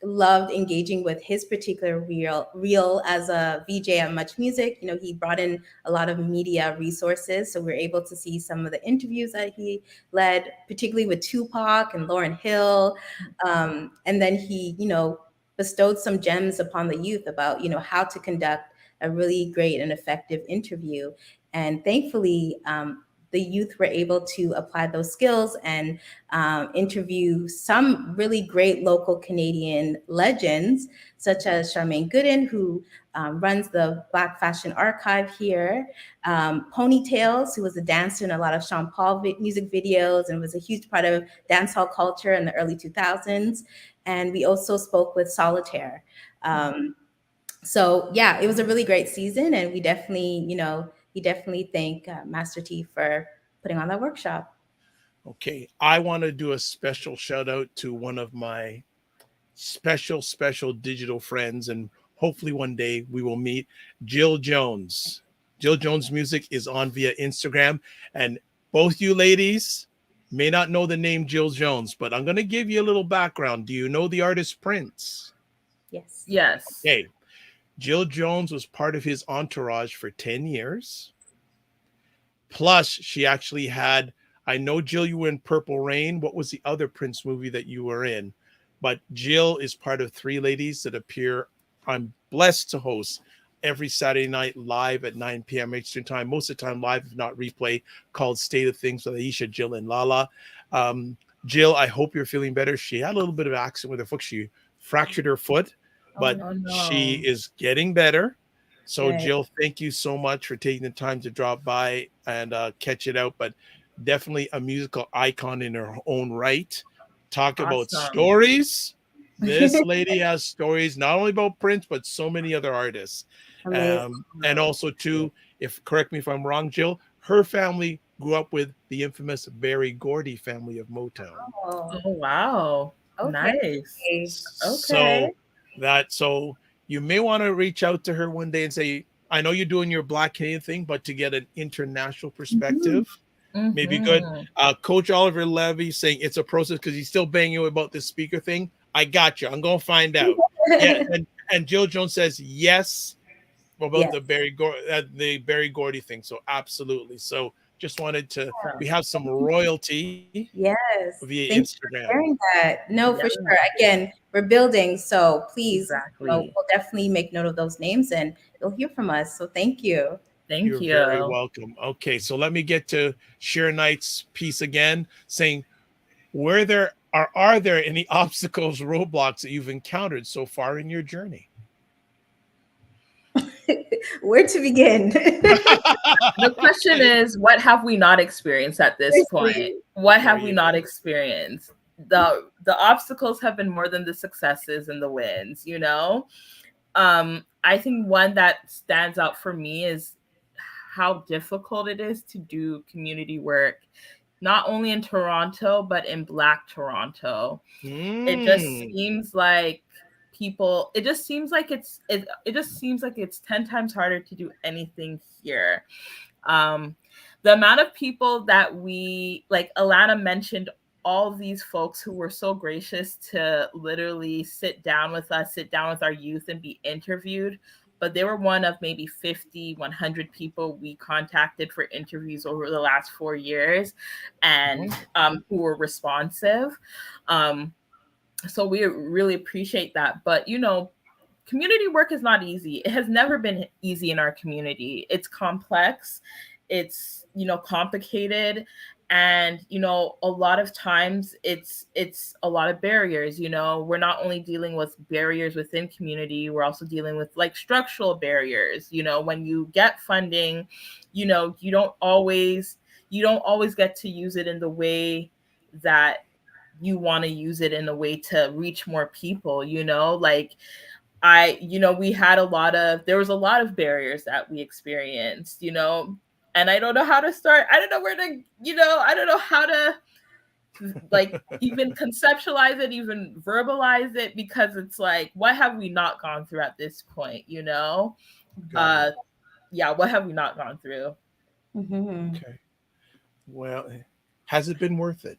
loved engaging with his particular reel as a VJ at Much Music. You know, he brought in a lot of media resources, so we were able to see some of the interviews that he led, particularly with Tupac and Lauryn Hill, and then he, you know, bestowed some gems upon the youth about, you know, how to conduct a really great and effective interview. And thankfully, the youth were able to apply those skills and interview some really great local Canadian legends, such as Charmaine Gooden, who runs the Black Fashion Archive here, Ponytails, who was a dancer in a lot of Sean Paul music videos and was a huge part of dancehall culture in the early 2000s. And we also spoke with Solitaire. So yeah, it was a really great season, and we definitely thank Master T for putting on that workshop. Okay, I want to do a special shout out to one of my special digital friends, and hopefully one day we will meet, Jill Jones. Jill Jones Music is on via Instagram, and both you ladies may not know the name Jill Jones, but I'm going to give you a little background. Do you know the artist Prince? Yes. Yes. Okay. Jill Jones was part of his entourage for 10 years. Plus, she actually had, I know, Jill, you were in Purple Rain. What was the other Prince movie that you were in? But Jill is part of three ladies that appear. I'm blessed to host every Saturday night live at 9 p.m. Eastern time, most of the time live, if not replay, called State of Things with Aisha, Jill, and Lala. Jill, I hope you're feeling better. She had a little bit of accident with her foot. She fractured her foot, but she is getting better. So, Jill, thank you so much for taking the time to drop by and catch it out. But definitely a musical icon in her own right. Talk about stories. This lady has stories not only about Prince, but so many other artists. And also, too, correct me if I'm wrong, Jill, her family grew up with the infamous Berry Gordy family of Motown. Oh wow. Okay. Nice. So you may want to reach out to her one day and say, I know you're doing your Black Canadian thing, but to get an international perspective, maybe good. Coach Oliver Levy saying it's a process because he's still banging you about this speaker thing. I got you. I'm going to find out. Yeah. And Jill Jones says yes about the Berry Gordy thing. So absolutely. So just wanted to, we have some royalty. Yes. Via Thanks Instagram. for sharing that. No, for sure. Again, we're building. So please, we'll definitely make note of those names and you'll hear from us. So thank you. You're very welcome. Okay. So let me get to Share Knight's piece again, saying, are there any obstacles, roadblocks that you've encountered so far in your journey? Where to begin? The question is, what have we not experienced at this point? What have we not experienced? The obstacles have been more than the successes and the wins, you know? I think one that stands out for me is how difficult it is to do community work, not only in Toronto, but in Black Toronto. It just seems like it just seems like it's 10 times harder to do anything here. The amount of people that we, like Alannah mentioned, all these folks who were so gracious to literally sit down with our youth and be interviewed. But they were one of maybe 50, 100 people we contacted for interviews over the last 4 years and who were responsive. So we really appreciate that. But, you know, community work is not easy. It has never been easy in our community. It's complex. It's, you know, complicated. And, you know, a lot of times it's a lot of barriers. You know, we're not only dealing with barriers within community, we're also dealing with like structural barriers. You know, when you get funding, you know, you don't always get to use it in the way that you want to use it, in a way to reach more people, you know, like there was a lot of barriers that we experienced, you know, and I don't know how to start. I don't know where to, you know, I don't know how to like even conceptualize it, even verbalize it, because it's like, what have we not gone through at this point, you know? Yeah, what have we not gone through? Mm-hmm. Okay. Well, has it been worth it?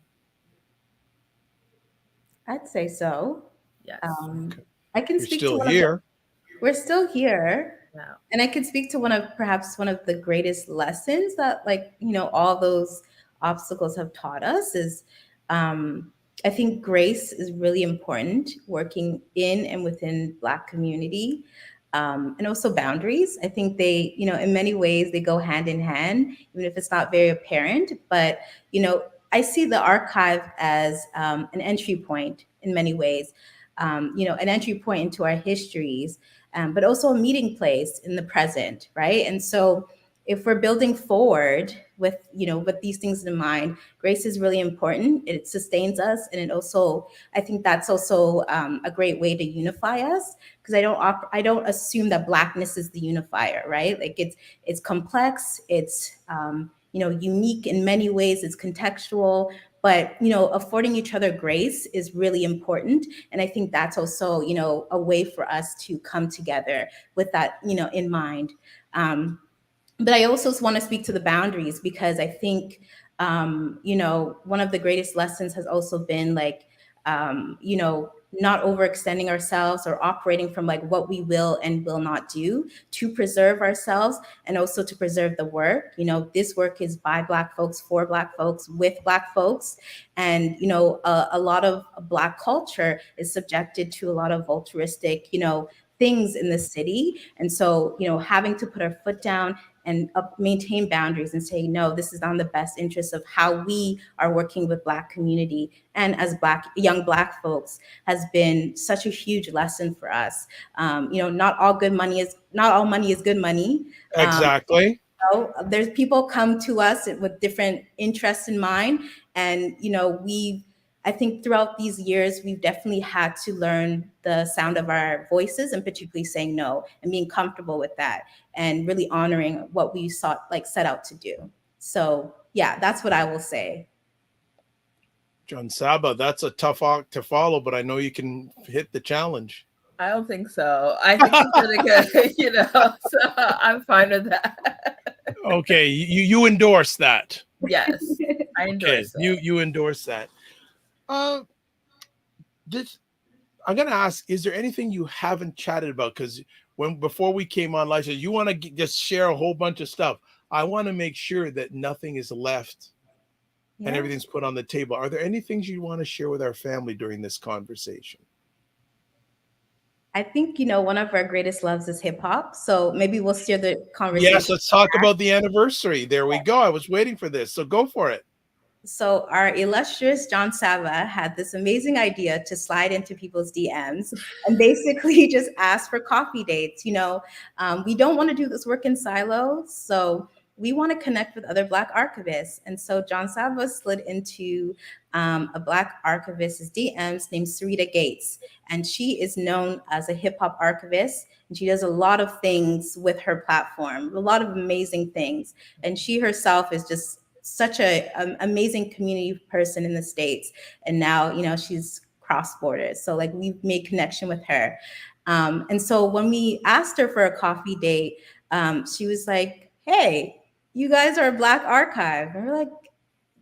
I'd say so. Yes. Okay. I can You're speak still to here. we're still here. Yeah. And I can speak to perhaps one of the greatest lessons that, like, you know, all those obstacles have taught us is, I think grace is really important working in and within Black community, and also boundaries. I think they, you know, in many ways they go hand in hand, even if it's not very apparent. But, you know, I see the archive as an entry point in many ways, you know, an entry point into our histories, but also a meeting place in the present, right? And so if we're building forward with, you know, with these things in mind, grace is really important. It sustains us, and it also, I think that's also a great way to unify us, because I don't assume that Blackness is the unifier, right? Like it's complex, it's you know, unique in many ways, it's contextual, but, you know, affording each other grace is really important. And I think that's also, you know, a way for us to come together with that, you know, in mind. But I also want to speak to the boundaries, because I think, you know, one of the greatest lessons has also been like, you know, not overextending ourselves or operating from like what we will and will not do to preserve ourselves, and also to preserve the work. You know, this work is by Black folks, for Black folks, with Black folks. And, you know, a lot of Black culture is subjected to a lot of altruistic, you know, things in the city. And so, you know, having to put our foot down and maintain boundaries and say, no, this is not in the best interest of how we are working with Black community and as young Black folks, has been such a huge lesson for us. You know, not all money is good money. Exactly. You know, there's people come to us with different interests in mind, and, you know, I think throughout these years, we've definitely had to learn the sound of our voices, and particularly saying no and being comfortable with that, and really honoring what we set out to do. So yeah, that's what I will say. Jonsaba, that's a tough act to follow, but I know you can hit the challenge. I don't think so. I think you did a good, you know, so I'm fine with that. Okay, you endorse that. Yes, I endorse that. You endorse that. This I'm gonna ask: is there anything you haven't chatted about? Because before we came on live, you want to just share a whole bunch of stuff. I want to make sure that nothing is left and everything's put on the table. Are there any things you want to share with our family during this conversation? I think, you know, one of our greatest loves is hip hop. So maybe we'll steer the conversation. Yes, let's talk about the anniversary. There we go. I was waiting for this. So go for it. So our illustrious Jonsaba had this amazing idea to slide into people's DMs and basically just ask for coffee dates. You know, we don't want to do this work in silos, so we want to connect with other Black archivists. And so Jonsaba slid into a Black archivist's DMs named Sarita Gates, and she is known as a hip hop archivist. And she does a lot of things with her platform, a lot of amazing things. And she herself is just such an amazing community person in the States. And now, you know, she's cross borders. So like we've made connection with her. And so when we asked her for a coffee date, she was like, hey, you guys are a Black archive. And we're like,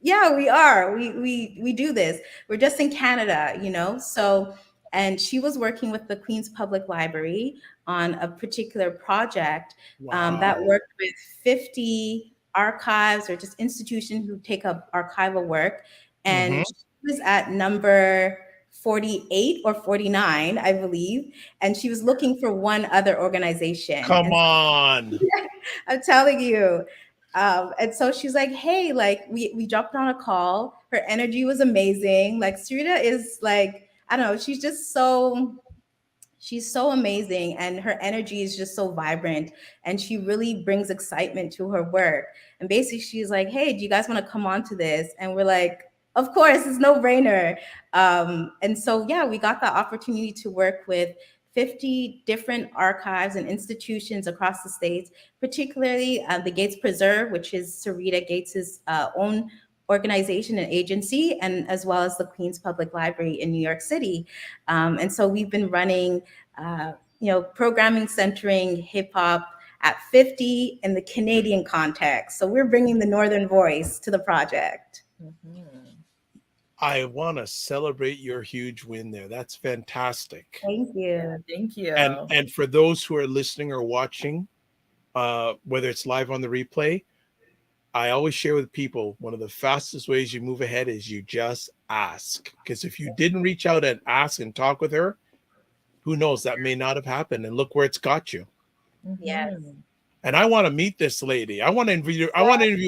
yeah, we are. We do this. We're just in Canada, you know? So, and she was working with the Queen's Public Library on a particular project that worked with 50 archives or just institutions who take up archival work. And she was at number 48 or 49, I believe. And she was looking for one other organization. Come on. I'm telling you. And so she's like, hey, like we dropped on a call. Her energy was amazing. Like Sarita is like, I don't know, she's so amazing, and her energy is just so vibrant, and she really brings excitement to her work. And basically she's like, hey, do you guys want to come on to this? And we're like, of course, it's no brainer. And so, yeah, we got the opportunity to work with 50 different archives and institutions across the States, particularly the Gates Preserve, which is Sarita Gates's own organization and agency, and as well as the Queens Public Library in New York City. And so we've been running, programming centering hip hop at 50 in the Canadian context. So we're bringing the Northern voice to the project. I want to celebrate your huge win there. That's fantastic. Thank you. Yeah, thank you. And for those who are listening or watching, whether it's live on the replay, I always share with people, one of the fastest ways you move ahead is you just ask. Because if you didn't reach out and ask and talk with her, who knows, that may not have happened. And look where it's got you. Yes. And I want to meet this lady. I want to interview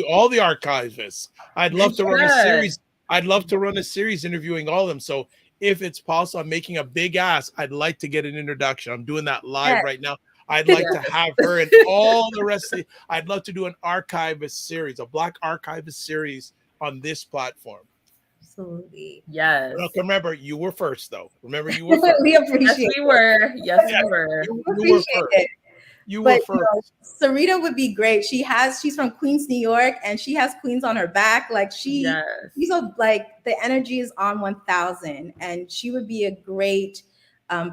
all the archivists. I'd love to run a series. I'd love to run a series interviewing all of them. So if it's possible, I'm making a big ask. I'd like to get an introduction. I'm doing that live right now. I'd like to have her and all the rest of the, I'd love to do an archivist series, a Black archivist series on this platform. Absolutely. Yes. Look, remember, you were first, though. Remember, you were first. We appreciate Yes, we were. Yes, we were. You were first. You were first. Sarita would be great. She's from Queens, New York, and she has Queens on her back. Like she's like the energy is on 1000, and she would be a great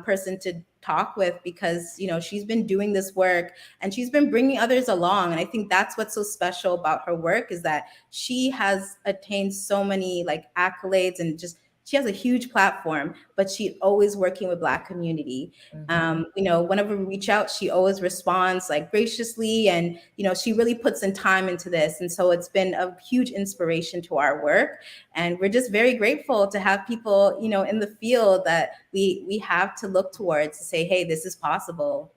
person to talk with because she's been doing this work and she's been bringing others along. And I think that's what's so special about her work is that she has attained so many like accolades and just she has a huge platform, but she's always working with Black community. Whenever we reach out, she always responds like graciously, and she really puts in time into this. And so it's been a huge inspiration to our work. And we're just very grateful to have people, in the field that we have to look towards to say, hey, this is possible.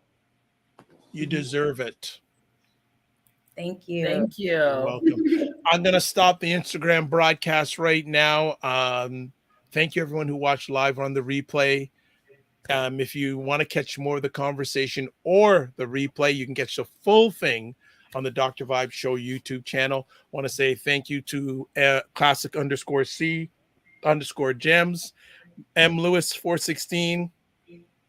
You deserve it. Thank you. Thank you. You're welcome. I'm going to stop the Instagram broadcast right now. Thank you, everyone who watched live on the replay. If you want to catch more of the conversation or the replay, you can catch the full thing on the Dr. Vibe Show YouTube channel. I want to say thank you to classic_C_gems, M. Lewis 416,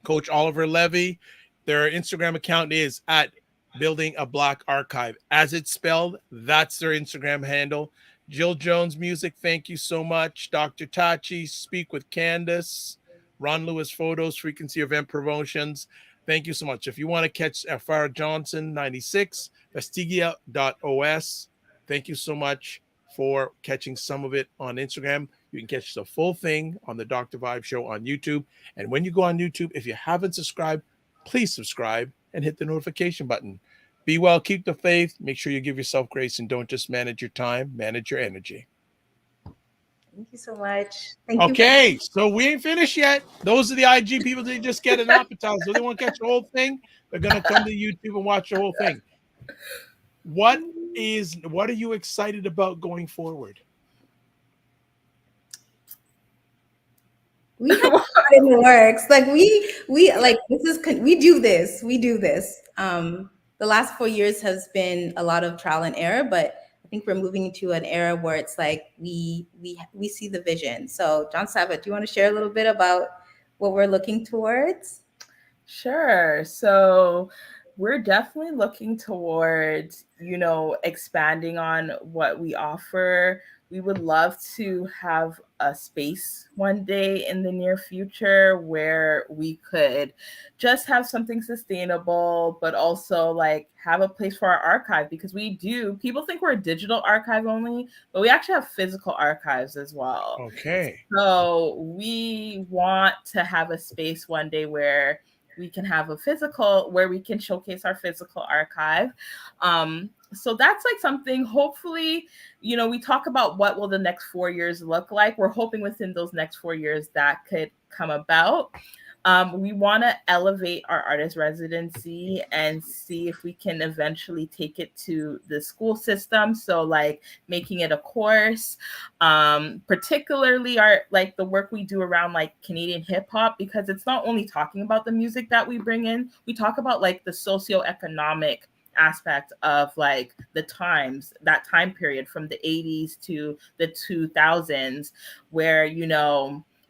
Coach Oliver Levy. Their Instagram account is at Building a Black Archive. As it's spelled, that's their Instagram handle. Jill Jones Music, thank you so much. Dr. Tachi, Speak with Candace. Ron Lewis Photos, Frequency Event Promotions. Thank you so much. If you want to catch Farah Johnson 96, Vestigia.os. Thank you so much for catching some of it on Instagram. You can catch the full thing on the Dr. Vibe Show on YouTube. And when you go on YouTube, if you haven't subscribed, please subscribe and hit the notification button. Be well, keep the faith, make sure you give yourself grace, and don't just manage your time, manage your energy. Thank you so much. Okay, so we ain't finished yet. Those are the IG people that just get an appetizer. So they want to catch the whole thing. They're going to come to YouTube and watch the whole thing. What are you excited about going forward? We have a lot in the works. Like we do this. The last 4 years has been a lot of trial and error, but I think we're moving into an era where it's like we see the vision. So Jonsaba, do you want to share a little bit about what we're looking towards? Sure. So we're definitely looking towards, expanding on what we offer. We would love to have a space one day in the near future where we could just have something sustainable, but also like have a place for our archive, because people think we're a digital archive only, but we actually have physical archives as well. Okay. So we want to have a space one day where we can have where we can showcase our physical archive. So that's like something, hopefully, we talk about what will the next 4 years look like. We're hoping within those next 4 years that could come about. We want to elevate our artist residency and see if we can eventually take it to the school system. So like making it a course, particularly the work we do around like Canadian hip hop, because it's not only talking about the music that we bring in, we talk about like the socioeconomic aspect of like that time period from the 80s to the 2000s, where,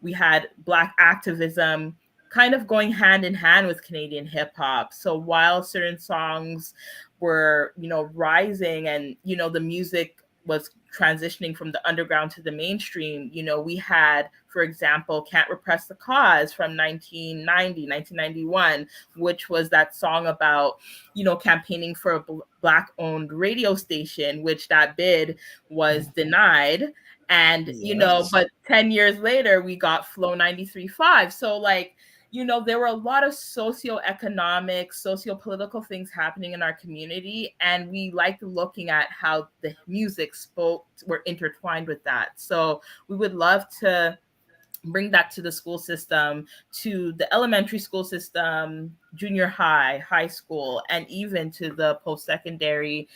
we had Black activism kind of going hand in hand with Canadian hip hop. So while certain songs were, rising and, the music was transitioning from the underground to the mainstream, you know, we had, for example, Can't Repress the Cause from 1991, which was that song about, you know, campaigning for a Black-owned radio station, which that bid was denied. And, you know, but 10 years later, we got Flow 93.5. So like, you know, there were a lot of socioeconomic, socio-political things happening in our community. And we liked looking at how the music were intertwined with that. So we would love to bring that to the school system, to the elementary school system, junior high, high school, and even to the post-secondary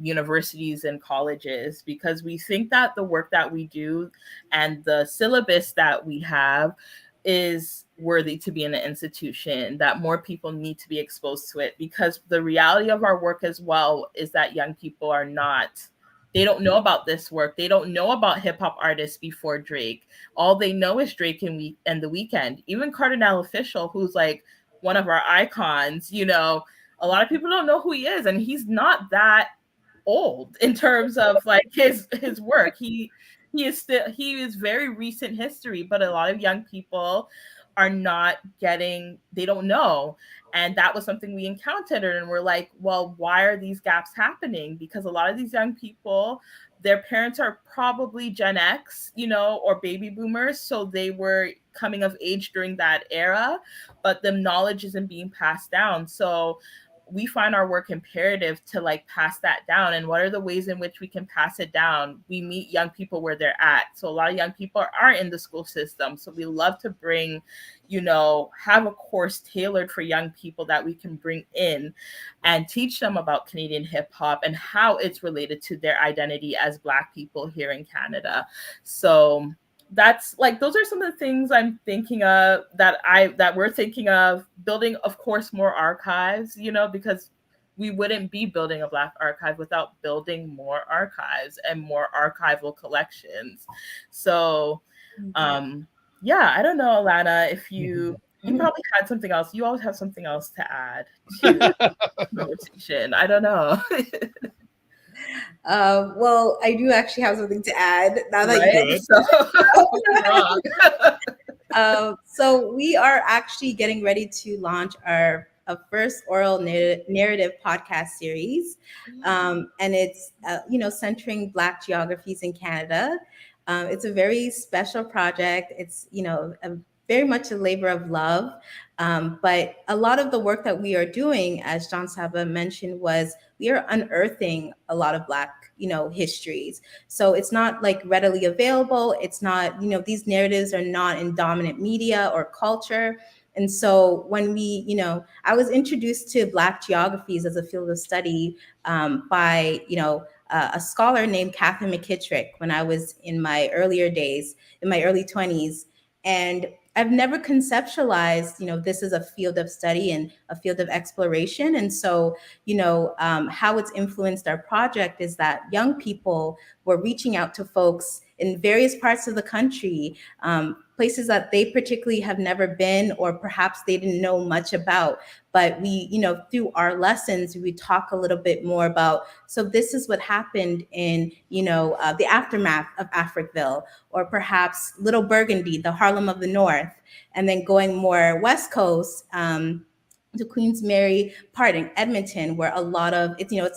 universities and colleges, because we think that the work that we do and the syllabus that we have is worthy to be in an institution, that more people need to be exposed to it, because the reality of our work as well is that young people are not, they don't know about this work. They don't know about hip hop artists before Drake. All they know is Drake and The Weeknd. Even Cardinal Official, who's like one of our icons, you know, a lot of people don't know who he is, and he's not that old in terms of like his work. He is very recent history, but a lot of young people are not getting, they don't know. And that was something we encountered, and we're like, well, why are these gaps happening? Because a lot of these young people, their parents are probably Gen X, you know, or baby boomers, so they were coming of age during that era, but the knowledge isn't being passed down. So we find our work imperative to like pass that down. And what are the ways in which we can pass it down? We meet young people where they're at. So a lot of young people aren't in the school system. So we love to bring, you know, have a course tailored for young people that we can bring in and teach them about Canadian hip hop and how it's related to their identity as Black people here in Canada. So that's like, those are some of the things I'm thinking of, that we're thinking of building, of course, more archives, you know, because we wouldn't be building a Black archive without building more archives and more archival collections. So, yeah, I don't know, Alannah, if you probably had something else. You always have something else to add to the conversation. I don't know. Well, I do actually have something to add now that so we are actually getting ready to launch our first oral narrative podcast series, and it's you know, centering Black geographies in Canada. It's a very special project. It's, you know, very much a labor of love, but a lot of the work that we are doing, as Jonsaba mentioned, was we are unearthing a lot of Black, you know, histories. So it's not like readily available. It's not, you know, these narratives are not in dominant media or culture. And so when we, you know, I was introduced to Black geographies as a field of study by, you know, a scholar named Catherine McKittrick when I was in my earlier days, in my early 20s. And I've never conceptualized, you know, this is a field of study and a field of exploration. And so, you know, how it's influenced our project is that young people were reaching out to folks in various parts of the country, places that they particularly have never been, or perhaps they didn't know much about. But we, you know, through our lessons, we talk a little bit more about, so this is what happened in, you know, the aftermath of Africville, or perhaps Little Burgundy, the Harlem of the North, and then going more West Coast, to Queens Mary, Edmonton, where a lot of it's, you know,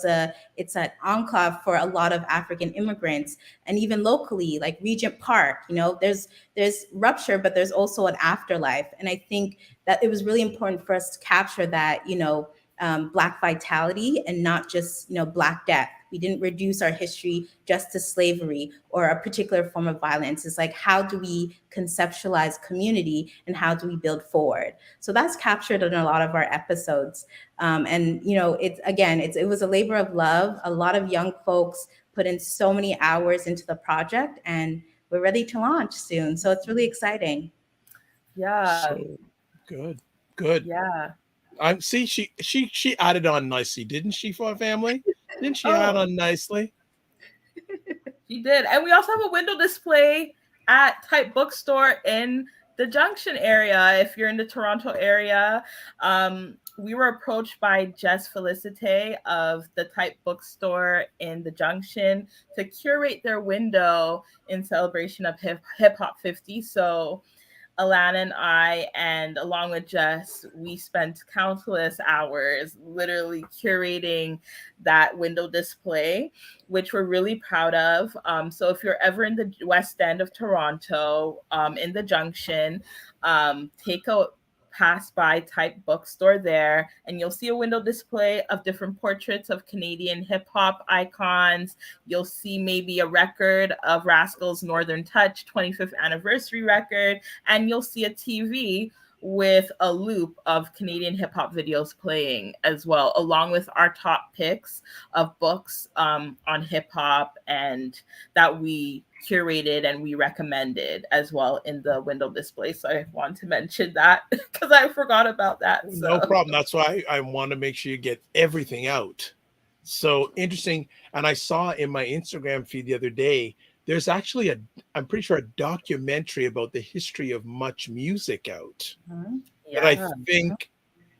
it's an enclave for a lot of African immigrants, and even locally, like Regent Park, you know, there's rupture, but there's also an afterlife. And I think that it was really important for us to capture that, you know, Black vitality and not just, you know, Black death. We didn't reduce our history just to slavery or a particular form of violence. It's like, how do we conceptualize community and how do we build forward? So that's captured in a lot of our episodes. And, you know, it was a labor of love. A lot of young folks put in so many hours into the project, and we're ready to launch soon. So it's really exciting. Yeah. So good. Yeah. See, she added on nicely, didn't she, for our family? Didn't she add on nicely? She did. And we also have a window display at Type Bookstore in The Junction area, if you're in the Toronto area, we were approached by Jess Felicite of the Type Bookstore in the Junction to curate their window in celebration of Hip Hop 50. So Alannah and I, and along with Jess, we spent countless hours literally curating that window display, which we're really proud of. So if you're ever in the West End of Toronto, in the Junction, take a pass by Type Bookstore there, and you'll see a window display of different portraits of Canadian hip hop icons. You'll see maybe a record of Rascal's Northern Touch 25th anniversary record, and you'll see a TV with a loop of Canadian hip hop videos playing as well, along with our top picks of books on hip hop and that we curated and we recommended as well in the window display. So I want to mention that because I forgot about that. So. No problem. That's why I want to make sure you get everything out. So interesting. And I saw in my Instagram feed the other day, there's actually I'm pretty sure, a documentary about the history of much music out. Yeah. That I think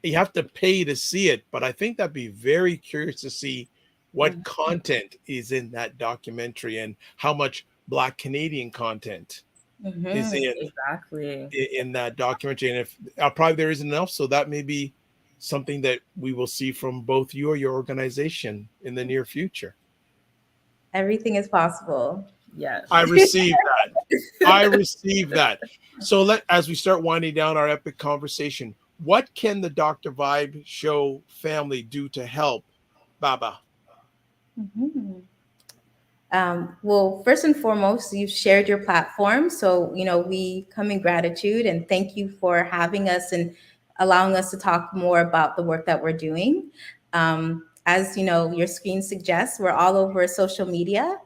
you have to pay to see it, but I think that'd be very curious to see what content is in that documentary and how much Black Canadian content is in that documentary. And if probably there isn't enough, so that may be something that we will see from both you or your organization in the near future. Everything is possible. Yes. I received that. So as we start winding down our epic conversation, what can the Dr. Vibe Show family do to help Baba? Well, first and foremost, you've shared your platform. So, we come in gratitude and thank you for having us and allowing us to talk more about the work that we're doing. As your screen suggests, we're all over social media.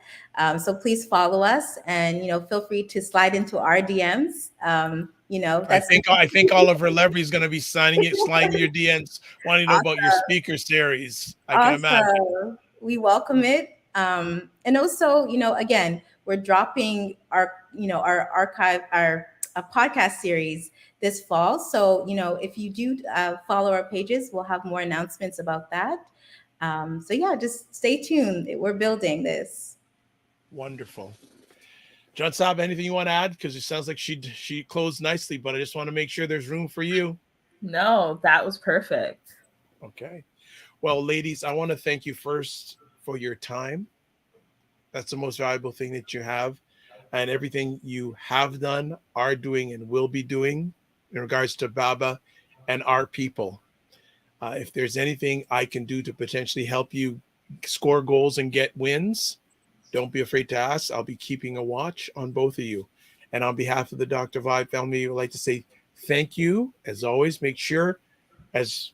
So please follow us and, feel free to slide into our DMs. That's I think Oliver Levy is going to be sliding your DMs, wanting to know about your speaker series. I can imagine. We welcome it. And also, again, we're dropping our archive, our podcast series this fall. So, if you do follow our pages, we'll have more announcements about that. So yeah, just stay tuned. We're building this. Wonderful. Jonsaba, anything you want to add? Because it sounds like she closed nicely, but I just want to make sure there's room for you. No, that was perfect. Okay. Well, ladies, I want to thank you first for your time. That's the most valuable thing that you have, and everything you have done, are doing, and will be doing in regards to Baba and our people. If there's anything I can do to potentially help you score goals and get wins, don't be afraid to ask. I'll be keeping a watch on both of you. And on behalf of the Dr. Vibe family, I would like to say thank you. As always, make sure, as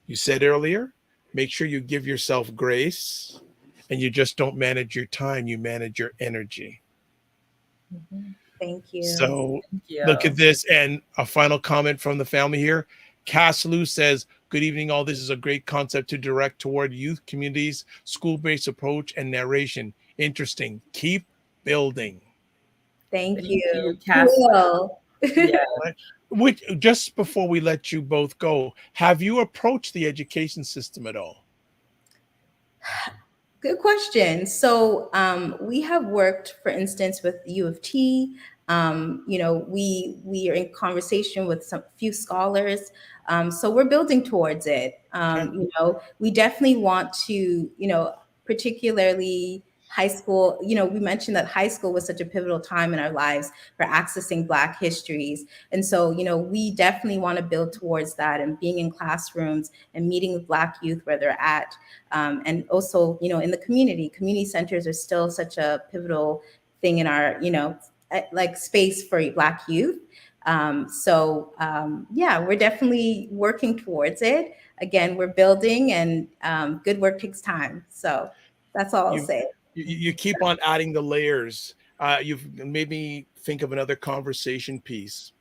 you said earlier, make sure you give yourself grace, and you just don't manage your time, you manage your energy. Thank you. So look at this. And a final comment from the family here. Cass Lou says, good evening, all. This is a great concept to direct toward youth communities, school-based approach and narration. Interesting. Keep building. Thank you. Cass. Cool. Which, just before we let you both go, have you approached the education system at all? Good question. So we have worked, for instance, with U of T. We are in conversation with some few scholars. So we're building towards it. We definitely want to, particularly high school, we mentioned that high school was such a pivotal time in our lives for accessing Black histories. And so, we definitely want to build towards that and being in classrooms and meeting with Black youth where they're at. And also, in the community centers are still such a pivotal thing in our, space for Black youth. We're definitely working towards it. Again, we're building, and good work takes time. So that's all I'll say. You keep on adding the layers. You've made me think of another conversation piece.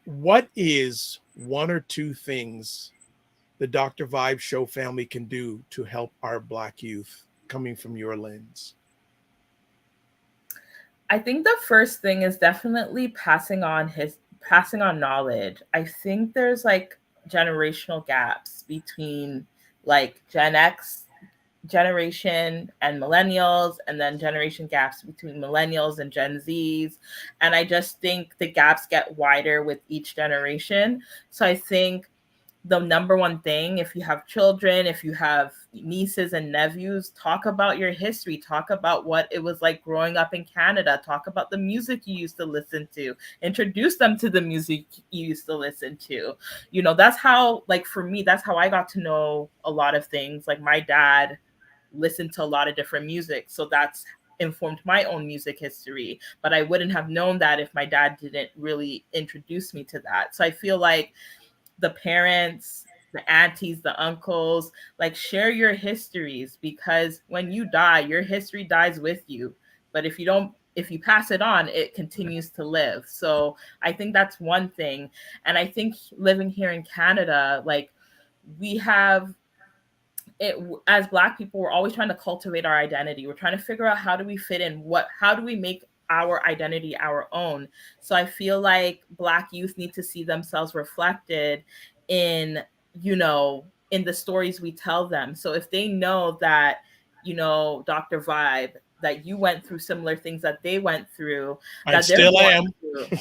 What is one or two things the Dr. Vibe Show family can do to help our Black youth, coming from your lens? I think the first thing is definitely passing on knowledge. I think there's like generational gaps between like Gen X generation and millennials, and then generation gaps between millennials and Gen Zs. And I just think the gaps get wider with each generation. So I think the number one thing, if you have children, if you have nieces and nephews, talk about your history, talk about what it was like growing up in Canada, talk about the music you used to listen to, introduce them to the music you used to listen to. You know, that's how, like, for me, that's how I got to know a lot of things. Like, my dad listened to a lot of different music, so that's informed my own music history, but I wouldn't have known that if my dad didn't really introduce me to that. So I feel like the parents, the aunties, the uncles, like, share your histories, because when you die, your history dies with you. But if you pass it on, it continues to live. So I think that's one thing. And I think living here in Canada, like, we have it, as Black people, we're always trying to cultivate our identity. We're trying to figure out, how do we fit in, how do we make our identity our own. So I feel like Black youth need to see themselves reflected in, in the stories we tell them. So if they know that, Dr. Vibe, that you went through similar things that they went through, I still am.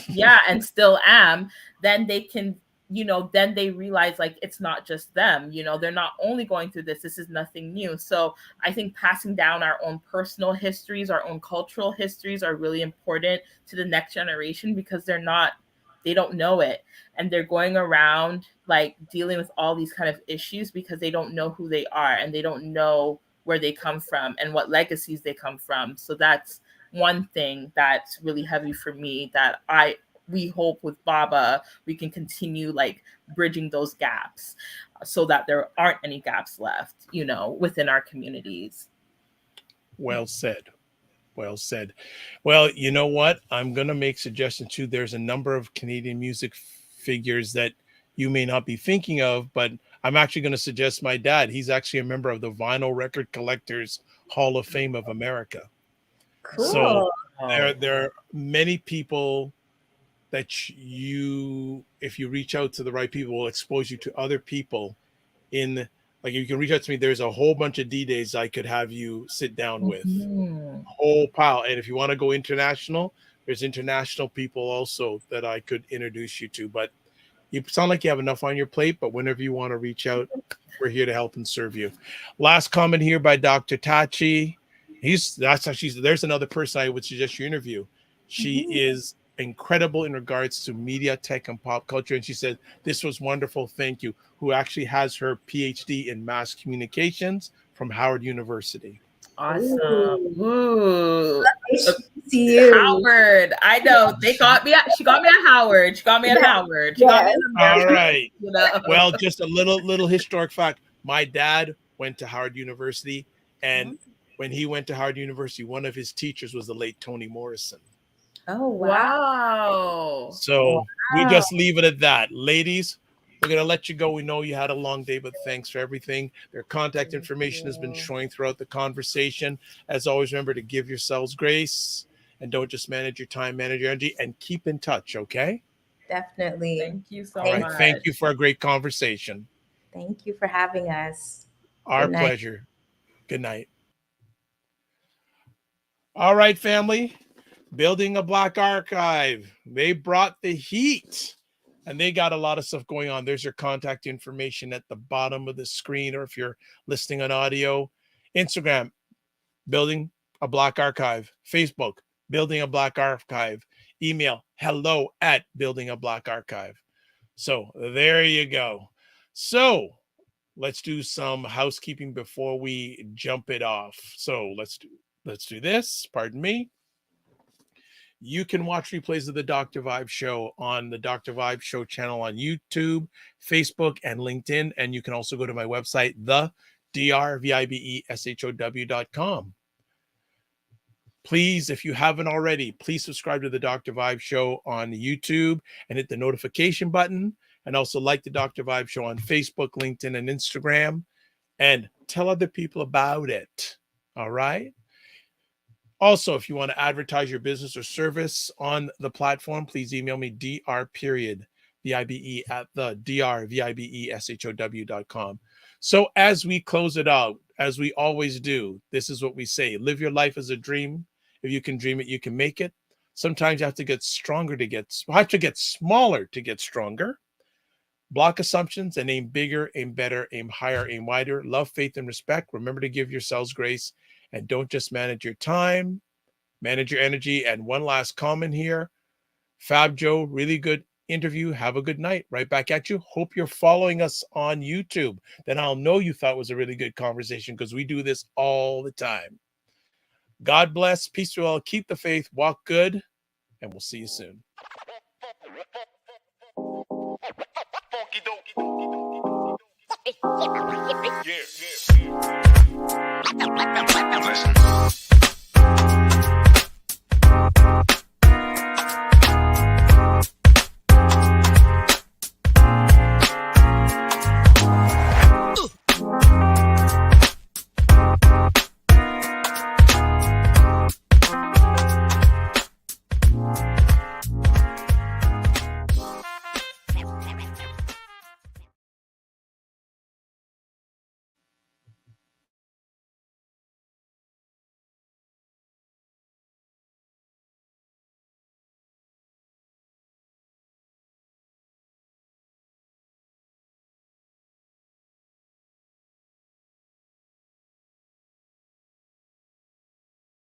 Yeah, and still am, then they can, then they realize, like, it's not just them, they're not only going through this is nothing new. So I think passing down our own personal histories, our own cultural histories, are really important to the next generation, because they don't know it. And they're going around, like, dealing with all these kind of issues because they don't know who they are, and they don't know where they come from and what legacies they come from. So that's one thing that's really heavy for me, that we hope with Baba we can continue, like, bridging those gaps, so that there aren't any gaps left, within our communities. Well said. Well said. Well, you know what? I'm going to make suggestions too. There's a number of Canadian music figures that you may not be thinking of, but I'm actually going to suggest my dad. He's actually a member of the Vinyl Record Collectors Hall of Fame of America. Cool. So there are many people that if you reach out to the right people, will expose you to other people like, you can reach out to me. There's a whole bunch of D-Days I could have you sit down with. Mm-hmm. Whole pile. And if you want to go international, there's international people also that I could introduce you to. But you sound like you have enough on your plate, but whenever you want to reach out, we're here to help and serve you. Last comment here by Dr. Tachi. There's another person I would suggest you interview. She is incredible in regards to media, tech, and pop culture. And she said, this was wonderful. Thank you. Who actually has her PhD in mass communications from Howard University. Awesome. Ooh. See you. Howard. I know. She got me at Howard. She got me at Howard. She got me at All right. Well, just a little historic fact. My dad went to Howard University, and when he went to Howard University, one of his teachers was the late Toni Morrison. Oh, wow. So we just leave it at that. Ladies, we're going to let you go. We know you had a long day, but thanks for everything. Their contact information has been showing throughout the conversation. As always, remember to give yourselves grace, and don't just manage your time, manage your energy, and keep in touch, okay? Definitely. Thank you so much. much. Thank you for a great conversation. Thank you for having us. Our pleasure. Good night. All right, family. Building a Black Archive. They brought the heat, and they got a lot of stuff going on. There's your contact information at the bottom of the screen, or if you're listening on audio. Instagram, Building a Black Archive. Facebook, Building a Black Archive. Email, hello@buildingablack-archive. So there you go. So let's do some housekeeping before we jump it off. So let's do this. Pardon me. You can watch replays of the Dr. Vibe Show on the Dr. Vibe Show channel on YouTube, Facebook, and LinkedIn. And you can also go to my website, thedrvibeshow.com. Please, if you haven't already, please subscribe to the Dr. Vibe Show on YouTube and hit the notification button. And also like the Dr. Vibe Show on Facebook, LinkedIn, and Instagram. And tell other people about it. All right? Also, if you want to advertise your business or service on the platform, please email me dr.vibe at the drvibeshow.com. So as we close it out, as we always do, this is what we say: live your life as a dream. If you can dream it, you can make it. Sometimes you have to get stronger to get smaller to get stronger. Block assumptions and aim bigger, aim better, aim higher, aim wider. Love, faith, and respect. Remember to give yourselves grace, and don't just manage your time, manage your energy. And one last comment here. Fab Joe, really good interview. Have a good night. Right back at you. Hope you're following us on YouTube. Then I'll know you thought it was a really good conversation, because we do this all the time. God bless. Peace to all. Keep the faith. Walk good. And we'll see you soon. Yeah.